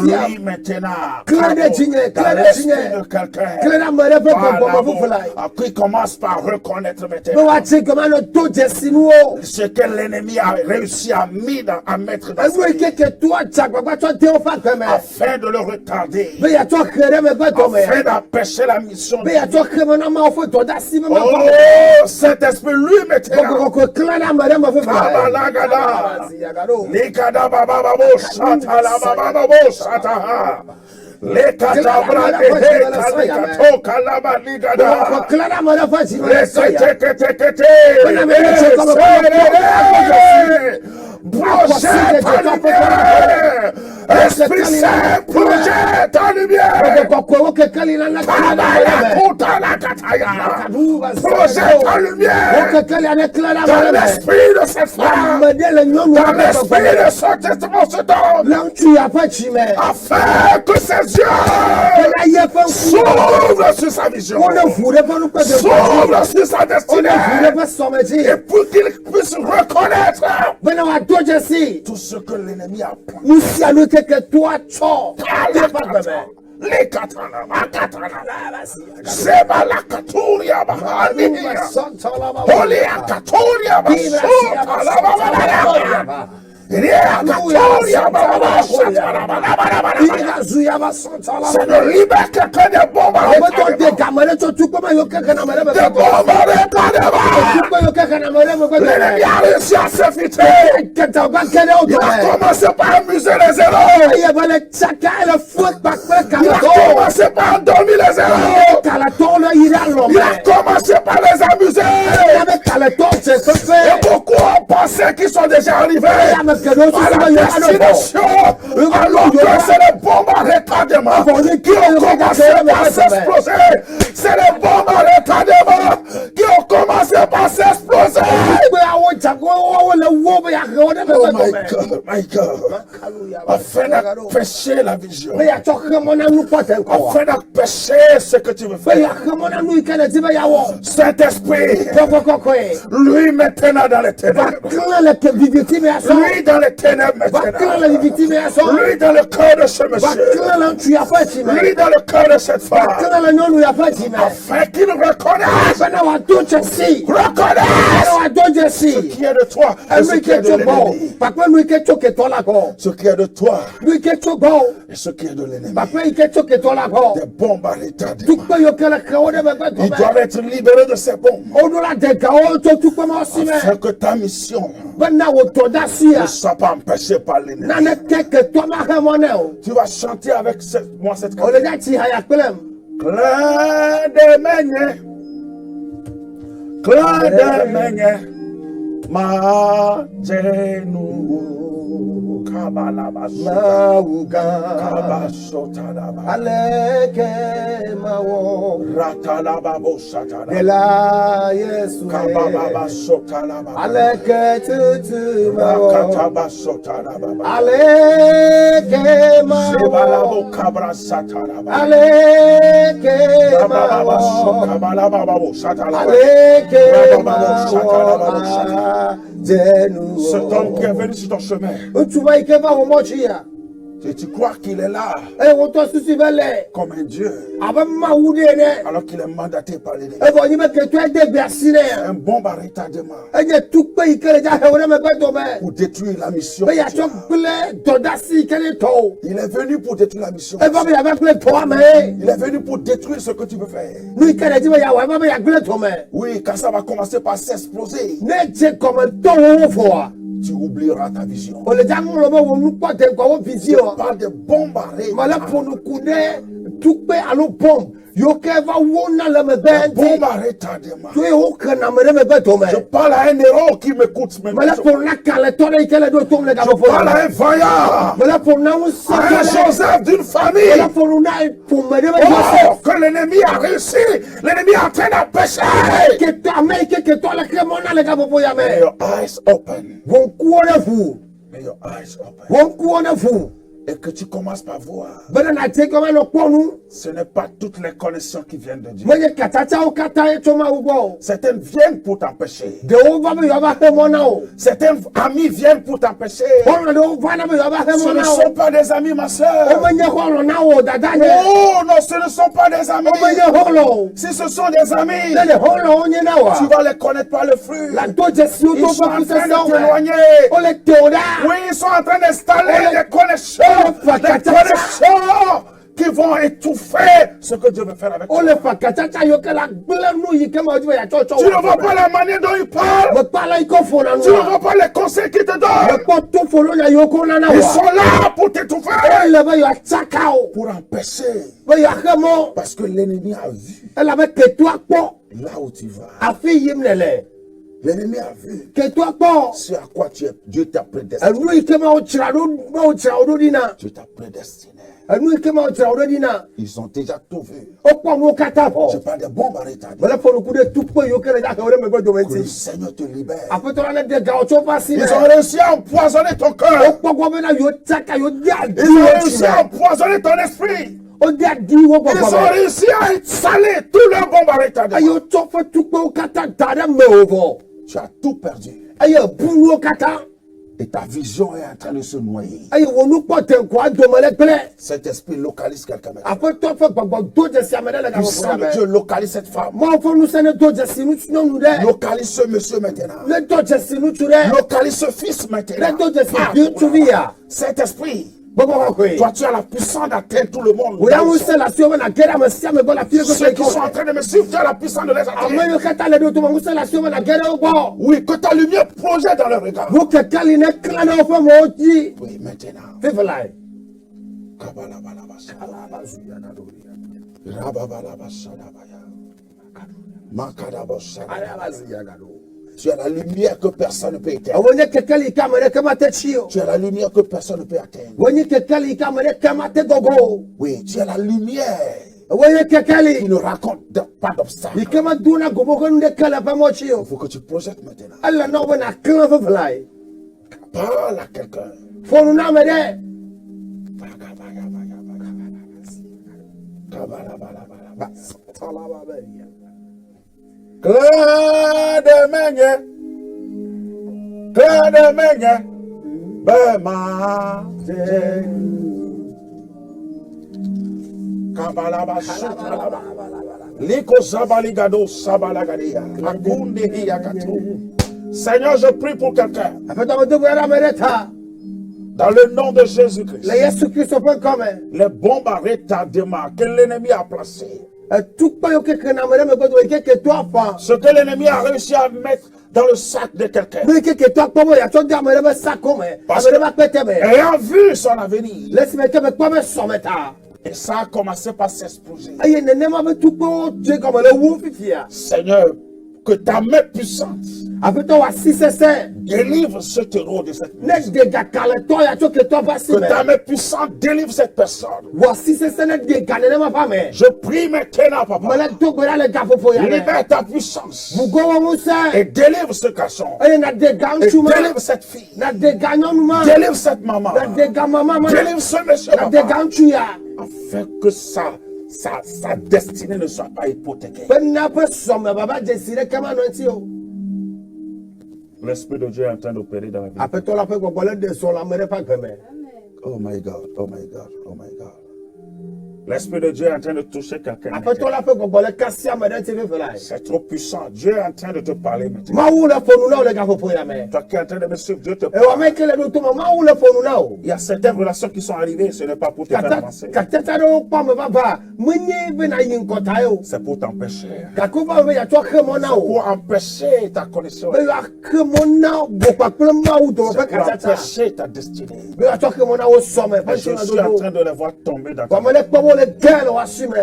[SPEAKER 1] lui maintenant, l'esprit de quelqu'un qui commence par reconnaître maintenant ce que l'ennemi a réussi à mettre dans sa vie, afin de le retarder, afin d'empêcher la mission de Dieu. Oh, Saint-Esprit, lui maintenant, Esprit Saint, projette ta lumière. Projette ta lumière. Dans l'esprit de cette femme, dans l'esprit de cet homme, afin que ses yeux s'ouvrent sur sa vision, s'ouvrent sur sa destinée, et pour qu'il puisse reconnaître tout ce que l'ennemi a pris. Les katana, Seba la katuria bahaniya, Holy akaturia basota c'est de libérer quelqu'un des bombes l'ennemi a réussi à s'infiltrer. Il a commencé par amuser les héros. Il a commencé par endormir les héros. Il a commencé par les amuser. Et beaucoup ont pensé qu'ils sont déjà arrivés à la destination, alors que c'est les bombes à retardement qui ont commencé par s'exploser. C'est les bombes à retardement qui ont commencé par s'exploser. Oh my God. Afin d'empêcher la vision, afin d'empêcher ce que tu veux faire. Saint-Esprit, lui maintenant dans les ténèbres, lui dans les ténèbres maintenant, lui dans le cœur de ce monsieur, lui dans le cœur de cette femme, afin qu'il reconnaisse ce qui est de toi et ce qui est de l'ennemi. Ce qui est de toi et ce qui est de l'ennemi. Des bombes à retardement. Ils doivent être libérés de ces bombes, afin que ta mission ne soit pas empêchée par l'ennemi. Tu vas chanter avec moi cette cantique. Clan de Menye, ma Jenu.
[SPEAKER 2] Aleke mawo
[SPEAKER 1] Ratalababo Satana.
[SPEAKER 2] Ela Yesu
[SPEAKER 1] Kababa Sotalaba.
[SPEAKER 2] Aleke tutu mawo
[SPEAKER 1] Rakataba Sotalaba.
[SPEAKER 2] Aleke mawo
[SPEAKER 1] Sebalabo Kabra Satana.
[SPEAKER 2] Aleke
[SPEAKER 1] Baba
[SPEAKER 2] mawo
[SPEAKER 1] Sokabalabo Satana.
[SPEAKER 2] Aleke mawo Jenu.
[SPEAKER 1] Cet homme qui est venu sur ton chemin, et tu crois qu'il est là comme un Dieu, alors qu'il est mandaté par l'ennemi. Un bombe à retardement pour détruire la mission. Il est venu pour détruire la mission. Il est venu pour détruire ce que tu veux faire. Oui, quand ça va commencer par s'exploser, tu oublieras ta vision. Je parle de bombes à retardement. Je parle à un héros qui m'écoute maintenant. Je parle à un vaillant, à un Joseph d'une famille. Oh, que l'ennemi a réussi. L'ennemi est en train d'empêcher. May your eyes open. May your eyes open. et que tu commences par voir,
[SPEAKER 2] bena na te kama no kponu
[SPEAKER 1] ce n'est pas toutes les connexions qui viennent de Dieu.
[SPEAKER 2] menye katata o kata eto ma ugo
[SPEAKER 1] Certaines viennent pour t'empêcher.
[SPEAKER 2] de o va be yoba he mona o
[SPEAKER 1] Certains amis viennent pour t'empêcher.
[SPEAKER 2] hono de o va na be yoba he
[SPEAKER 1] Ce ne
[SPEAKER 2] mona
[SPEAKER 1] sont
[SPEAKER 2] o
[SPEAKER 1] pas des amis, ma
[SPEAKER 2] o
[SPEAKER 1] soeur.
[SPEAKER 2] menye holo na o dada ne
[SPEAKER 1] Oh non, ce ne sont pas des amis.
[SPEAKER 2] o menye holo
[SPEAKER 1] Si ce sont des amis,
[SPEAKER 2] ne holo onye na wa
[SPEAKER 1] tu vas les connaître par le fruit.
[SPEAKER 2] la to jesi o
[SPEAKER 1] Ils
[SPEAKER 2] to
[SPEAKER 1] sont
[SPEAKER 2] fa
[SPEAKER 1] en
[SPEAKER 2] ku
[SPEAKER 1] train
[SPEAKER 2] se
[SPEAKER 1] de
[SPEAKER 2] so
[SPEAKER 1] t'éloigner.
[SPEAKER 2] o le teoda
[SPEAKER 1] Oui, ils sont en train d'installer des connexions. Des connexions qui vont étouffer ce que Dieu veut faire avec
[SPEAKER 2] o
[SPEAKER 1] toi.
[SPEAKER 2] le fa katata yo ke la gbele nu yi ke ma o di ya cho cho
[SPEAKER 1] Tu ne vois pas la manière dont ils parlent.
[SPEAKER 2] me pa la iko fo na nu
[SPEAKER 1] Tu ne vois pas les conseils qu'ils te
[SPEAKER 2] me
[SPEAKER 1] donnent.
[SPEAKER 2] po to fo lo na yo ko na na
[SPEAKER 1] Ils
[SPEAKER 2] wa
[SPEAKER 1] sont là pour
[SPEAKER 2] o
[SPEAKER 1] t'étouffer.
[SPEAKER 2] le be yo tsaka o
[SPEAKER 1] Pour empêcher.
[SPEAKER 2] be yo hemo
[SPEAKER 1] Parce que l'ennemi a vu
[SPEAKER 2] ela be ke to akpo
[SPEAKER 1] là où tu vas.
[SPEAKER 2] afi yim lele
[SPEAKER 1] L'ennemi a vu
[SPEAKER 2] ke to akpo
[SPEAKER 1] ce à quoi Dieu t'a prédestiné.
[SPEAKER 2] anu ike ma o chira do dina
[SPEAKER 1] Dieu t'a prédestiné.
[SPEAKER 2] anu ike ma o chira do dina
[SPEAKER 1] Ils ont déjà tout vu.
[SPEAKER 2] o po mo kata po
[SPEAKER 1] Je parle des bombes à retardement.
[SPEAKER 2] mele fo ku de tu po yo ke le da ke o me go do
[SPEAKER 1] Que le
[SPEAKER 2] menti
[SPEAKER 1] Seigneur te libère.
[SPEAKER 2] apeto la de ga o cho pasi
[SPEAKER 1] Ils ont réussi à empoisonner ton
[SPEAKER 2] o
[SPEAKER 1] cœur.
[SPEAKER 2] po go be na yo tsaka yo dia
[SPEAKER 1] Ils ont réussi à empoisonner ton esprit.
[SPEAKER 2] o dia di wo go
[SPEAKER 1] Ils ont
[SPEAKER 2] go
[SPEAKER 1] réussi à saler tous leurs bombes à retardement.
[SPEAKER 2] ayo to fo tu po kata da de me ovo
[SPEAKER 1] Tu as tout perdu.
[SPEAKER 2] ayo bu wo kata
[SPEAKER 1] Et ta vision est en train de se noyer.
[SPEAKER 2] ayo wo nu po te ko do mele ple
[SPEAKER 1] Cet esprit localise quelqu'un maintenant.
[SPEAKER 2] apeto fo gbagbo do je si amede le ga
[SPEAKER 1] Le
[SPEAKER 2] fo
[SPEAKER 1] sang de
[SPEAKER 2] me
[SPEAKER 1] Dieu localise cette femme.
[SPEAKER 2] mo fo nu se ne do je si nu nu de
[SPEAKER 1] Localise ce monsieur maintenant.
[SPEAKER 2] le do je si nu tu de
[SPEAKER 1] Localise ce fils maintenant.
[SPEAKER 2] le do je si
[SPEAKER 1] Ah,
[SPEAKER 2] bi tu via
[SPEAKER 1] cet esprit,
[SPEAKER 2] bobo ko ko
[SPEAKER 1] toi tu as la puissance d'atteindre tout le monde.
[SPEAKER 2] o ya mu se la si o na gera me si me go la fille ko
[SPEAKER 1] Ceux qui sont en train de me suivre, tu as la puissance de les atteindre.
[SPEAKER 2] amayo kata le do to mo se la si o na gera o bo
[SPEAKER 1] Oui, que ta lumière projette dans leur regard.
[SPEAKER 2] wo ke kali ne kla na o fo mo ji
[SPEAKER 1] Oui, maintenant.
[SPEAKER 2] fefalai
[SPEAKER 1] Kabalabalabasa. Rababalabashadabaya. Makadabashadabaya. Tu as la lumière que personne ne peut éteindre.
[SPEAKER 2] awonye ke kali kamere kama te chio
[SPEAKER 1] Tu as la lumière que personne ne peut atteindre.
[SPEAKER 2] wonye ke kali kamere kama te gogo
[SPEAKER 1] Oui, tu as la lumière
[SPEAKER 2] wonye ke
[SPEAKER 1] qui
[SPEAKER 2] kali
[SPEAKER 1] ne raconte pas d'obstacle.
[SPEAKER 2] ikama duna gogo ko nde kala pa mo chio
[SPEAKER 1] Il faut que tu projettes maintenant.
[SPEAKER 2] alla no bana kla fefalai
[SPEAKER 1] Parle à quelqu'un.
[SPEAKER 2] fonu na me de
[SPEAKER 1] Clademenye, Bema, Kabalabashukalaba, Liko Zabaligado Sabalagadia, Akunde Hiyakatu. Seigneur, je prie pour quelqu'un,
[SPEAKER 2] afeta mo de bera mereta
[SPEAKER 1] dans le nom de Jésus-Christ.
[SPEAKER 2] le yesu kristo pe kome
[SPEAKER 1] Les bombes à retardement que l'ennemi a placées,
[SPEAKER 2] tukpa yo ke kana mere me godo ke to afa
[SPEAKER 1] ce que l'ennemi a réussi à mettre dans le sac de quelqu'un,
[SPEAKER 2] me ke to akpo mo ya to ga mere be sakome
[SPEAKER 1] Parce
[SPEAKER 2] mere
[SPEAKER 1] que-
[SPEAKER 2] ba pete me
[SPEAKER 1] ayant vu son avenir,
[SPEAKER 2] laisse me ke me kwa me someta
[SPEAKER 1] et ça a commencé par s'exploser.
[SPEAKER 2] aye ne ne ma be tukpo je comme le wu fifia
[SPEAKER 1] Seigneur, que ta main puissante
[SPEAKER 2] afeta wa sisese
[SPEAKER 1] délivre ce terreau de cette
[SPEAKER 2] ne
[SPEAKER 1] maison.
[SPEAKER 2] de ga kale to ya to ke to pasi
[SPEAKER 1] Que ta
[SPEAKER 2] me
[SPEAKER 1] main puissante délivre cette personne.
[SPEAKER 2] wa sisese ne de ga ne ma pa me
[SPEAKER 1] Je prie maintenant, papa.
[SPEAKER 2] mele to gbera le ga fofo ya me
[SPEAKER 1] Libère ta puissance
[SPEAKER 2] bugo wo mu se
[SPEAKER 1] et délivre ce garçon.
[SPEAKER 2] aye na de ga
[SPEAKER 1] Et
[SPEAKER 2] nchuma
[SPEAKER 1] délivre cette fille.
[SPEAKER 2] na de ga nyonu ma
[SPEAKER 1] Délivre cette maman.
[SPEAKER 2] na de ga mama ma
[SPEAKER 1] Délivre ce monsieur,
[SPEAKER 2] na de
[SPEAKER 1] papa.
[SPEAKER 2] ga nchu ya
[SPEAKER 1] Afin que sa destinée ne soit pas hypothéquée.
[SPEAKER 2] penna pe some baba je sire kama no nti o
[SPEAKER 1] L'Esprit de Dieu est en train d'opérer dans la vie.
[SPEAKER 2] afeta la pe gogole de so la mere pa keme
[SPEAKER 1] Oh my God, oh my God, oh my God. L'Esprit de Dieu est en train de toucher quelqu'un.
[SPEAKER 2] afeta la pe gogole kasia mere ti fe fela
[SPEAKER 1] C'est trop puissant. Dieu est en train de te parler maintenant.
[SPEAKER 2] ma wu le fonu na o le ga fofo ya me
[SPEAKER 1] Toi qui es en train de me suivre, Dieu te
[SPEAKER 2] e wa
[SPEAKER 1] parle.
[SPEAKER 2] me kele do to ma wu le fonu na o
[SPEAKER 1] Il y a certaines relations qui sont arrivées, ce n'est pas pour te faire
[SPEAKER 2] kata
[SPEAKER 1] avancer.
[SPEAKER 2] kata do pa me baba munyi be na yin kota yo
[SPEAKER 1] C'est pour t'empêcher.
[SPEAKER 2] ka ko ba be ya to khemo na o
[SPEAKER 1] Pour empêcher ta connexion.
[SPEAKER 2] be ya khemo na bo pa kle ma wu do
[SPEAKER 1] C'est
[SPEAKER 2] fe
[SPEAKER 1] pour
[SPEAKER 2] kata
[SPEAKER 1] empêcher ta destinée.
[SPEAKER 2] be ya to khemo na o so me pa
[SPEAKER 1] Je
[SPEAKER 2] so na
[SPEAKER 1] suis en
[SPEAKER 2] do
[SPEAKER 1] train de les voir tomber dans ta
[SPEAKER 2] wa me
[SPEAKER 1] vie.
[SPEAKER 2] le po le gele wa si me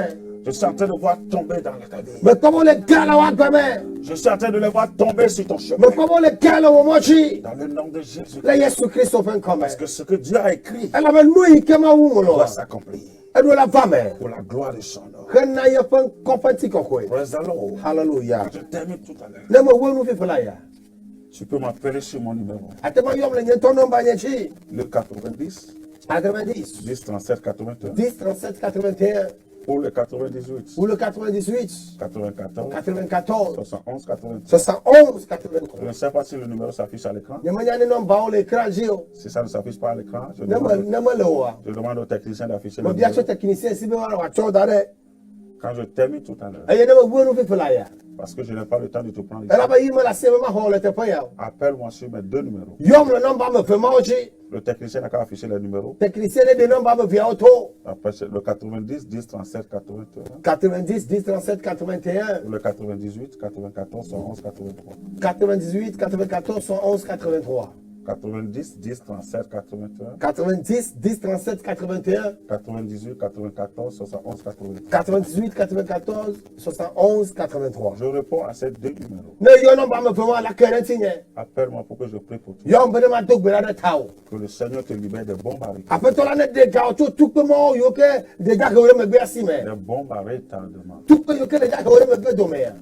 [SPEAKER 1] Je suis en train de voir tomber dans ta vie.
[SPEAKER 2] me po le gele wa gbe me
[SPEAKER 1] Je suis en train de les voir tomber sur ton chemin.
[SPEAKER 2] me po le gele wo mo chi
[SPEAKER 1] Dans le nom de Jésus.
[SPEAKER 2] le yesu kristo fe kome
[SPEAKER 1] Parce que ce que Dieu a écrit
[SPEAKER 2] ela be nu yi kema wu mo lo
[SPEAKER 1] doit s'accomplir.
[SPEAKER 2] e do la va me
[SPEAKER 1] Pour la gloire de son nom.
[SPEAKER 2] kena ye fe kompeti ko ko
[SPEAKER 1] Praise the Lord.
[SPEAKER 2] hallelujah
[SPEAKER 1] Je termine tout à l'heure.
[SPEAKER 2] ne mo wonu fi fela ya
[SPEAKER 1] Tu peux m'appeler sur mon numéro.
[SPEAKER 2] atema yom le nyen to number nye chi
[SPEAKER 1] Le 90
[SPEAKER 2] 90.
[SPEAKER 1] 10, 37, 81.
[SPEAKER 2] 10, 37, 81.
[SPEAKER 1] Pour le 98.
[SPEAKER 2] Ou le 98.
[SPEAKER 1] 94.
[SPEAKER 2] 94.
[SPEAKER 1] 71, 83.
[SPEAKER 2] 71,
[SPEAKER 1] Je
[SPEAKER 2] 83.
[SPEAKER 1] ne sais pas si le numéro s'affiche à l'écran.
[SPEAKER 2] Nyamanyane nomba on l'écran Gio.
[SPEAKER 1] Si ça ne s'affiche pas à l'écran,
[SPEAKER 2] Nama lewa.
[SPEAKER 1] je demande au technicien d'afficher le
[SPEAKER 2] Mo biacho
[SPEAKER 1] numéro.
[SPEAKER 2] technicien sibe wala wa cho dare.
[SPEAKER 1] Quand je termine tout à l'heure.
[SPEAKER 2] Aye nama buonu fi playa.
[SPEAKER 1] Parce que je n'ai pas le temps de te prendre ici.
[SPEAKER 2] Ela ba yima la sebe ma hole te paya.
[SPEAKER 1] Appelle-moi sur mes deux numéros.
[SPEAKER 2] Yom le nomba me fe maoji.
[SPEAKER 1] Le technicien n'a qu'à afficher les numéros.
[SPEAKER 2] Technicien de nomba me via auto.
[SPEAKER 1] Après, c'est le 90, 10, 37, 81.
[SPEAKER 2] 90, 10, 37, 81.
[SPEAKER 1] Le 98, 94, 111, 83.
[SPEAKER 2] 98, 94, 111, 83.
[SPEAKER 1] 90, 10, 37, 81.
[SPEAKER 2] 90, 10, 37, 81.
[SPEAKER 1] 98, 94, 71, 83.
[SPEAKER 2] 98, 94, 71, 83.
[SPEAKER 1] Je réponds à ces deux numéros.
[SPEAKER 2] Ne yo nomba me fe ma la kerentinye.
[SPEAKER 1] Appelle-moi pour que je prie pour toi.
[SPEAKER 2] Yom bene ma dogbera de tao.
[SPEAKER 1] Que le Seigneur te libère des bombes à retardement.
[SPEAKER 2] Après toi, là, des gars, tout le monde, yo que des gars qui ont me bercy, mais
[SPEAKER 1] Des bombes à retardement.
[SPEAKER 2] tout le monde, des gars qui ont me bercy,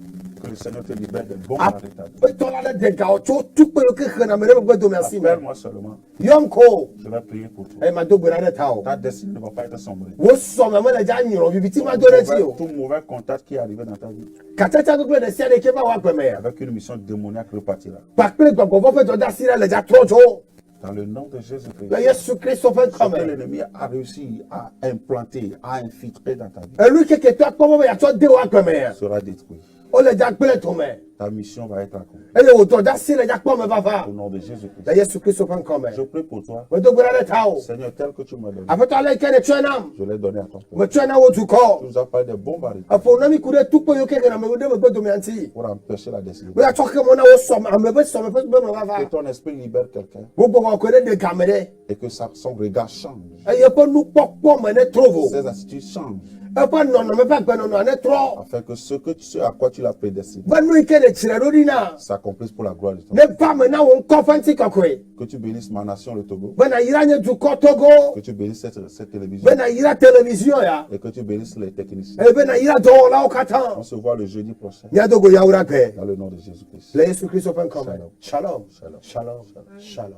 [SPEAKER 1] Que le Seigneur te libère des bombes à retardement.
[SPEAKER 2] après toi, là, des gars, tout le monde qui ont me bercy, mais
[SPEAKER 1] Appelle-moi seulement.
[SPEAKER 2] Yom ko,
[SPEAKER 1] Je vais prier pour toi.
[SPEAKER 2] et ma dogbera de tao.
[SPEAKER 1] Ta destinée ne va pas être sombrée.
[SPEAKER 2] Wo so me le ja nyiro bi biti ma do re ti o.
[SPEAKER 1] Tout mauvais contact qui est arrivé dans ta vie
[SPEAKER 2] Kata ta gbogbo de sia de ke ba wa pe me ya.
[SPEAKER 1] avec une mission démoniaque repartira.
[SPEAKER 2] Pa pe gbogbo fo fe to da sira le ja trojo.
[SPEAKER 1] Dans le nom de Jésus-Christ.
[SPEAKER 2] Le Yesu Christ fait
[SPEAKER 1] Ce
[SPEAKER 2] comme.
[SPEAKER 1] que l'ennemi a réussi à implanter, à infiltrer dans ta vie
[SPEAKER 2] Et lui qui toi comme ya to de wa pe me ya.
[SPEAKER 1] sera détruit.
[SPEAKER 2] O le ja pe to me.
[SPEAKER 1] Ta mission va être accomplie.
[SPEAKER 2] E le o to da sira ja po me ba fa.
[SPEAKER 1] Au nom de Jésus-Christ.
[SPEAKER 2] Le Yesu Christ fait comme.
[SPEAKER 1] Je prie pour toi.
[SPEAKER 2] Me dogbera de tao.
[SPEAKER 1] Seigneur, tel que tu m'as donné,
[SPEAKER 2] Après toi, là, il y a des tuenam.
[SPEAKER 1] je l'ai donné à ton peuple.
[SPEAKER 2] Me tuena wo tu ko.
[SPEAKER 1] Tu nous as parlé des bombes à retardement
[SPEAKER 2] Apo na mi kude tu ko yo ke na me de me do me anti.
[SPEAKER 1] pour empêcher la destinée.
[SPEAKER 2] We ya to ke mo na wo so me be so me be me ba fa.
[SPEAKER 1] Que ton esprit libère quelqu'un
[SPEAKER 2] Wo ko ko de kamere.
[SPEAKER 1] et que son regard change.
[SPEAKER 2] E ye po nu pokpo me ne trovo.
[SPEAKER 1] Ses attitudes changent
[SPEAKER 2] E po no no me pa gbe no no ne tro.
[SPEAKER 1] afin que ce à quoi tu l'as prédestiné
[SPEAKER 2] Ba nu ike de chire lori na.
[SPEAKER 1] s'accomplisse pour la gloire de ton
[SPEAKER 2] Ne ba me na wo ko fanti kokwe.
[SPEAKER 1] Que tu bénisses ma nation, le Togo.
[SPEAKER 2] Ba na yira nye du ko Togo.
[SPEAKER 1] Que tu bénisses cette télévision.
[SPEAKER 2] Ba na yira télévision ya.
[SPEAKER 1] Et que tu bénisses les techniciens.
[SPEAKER 2] E ba na yira do la o katan.
[SPEAKER 1] On se voit le jeudi prochain.
[SPEAKER 2] Ya dogo ya ura pe.
[SPEAKER 1] Dans le nom de Jésus-Christ.
[SPEAKER 2] Le Yesu Christ open come.
[SPEAKER 1] Shalom.
[SPEAKER 2] Shalom.
[SPEAKER 1] Shalom.
[SPEAKER 2] Shalom. Shalom.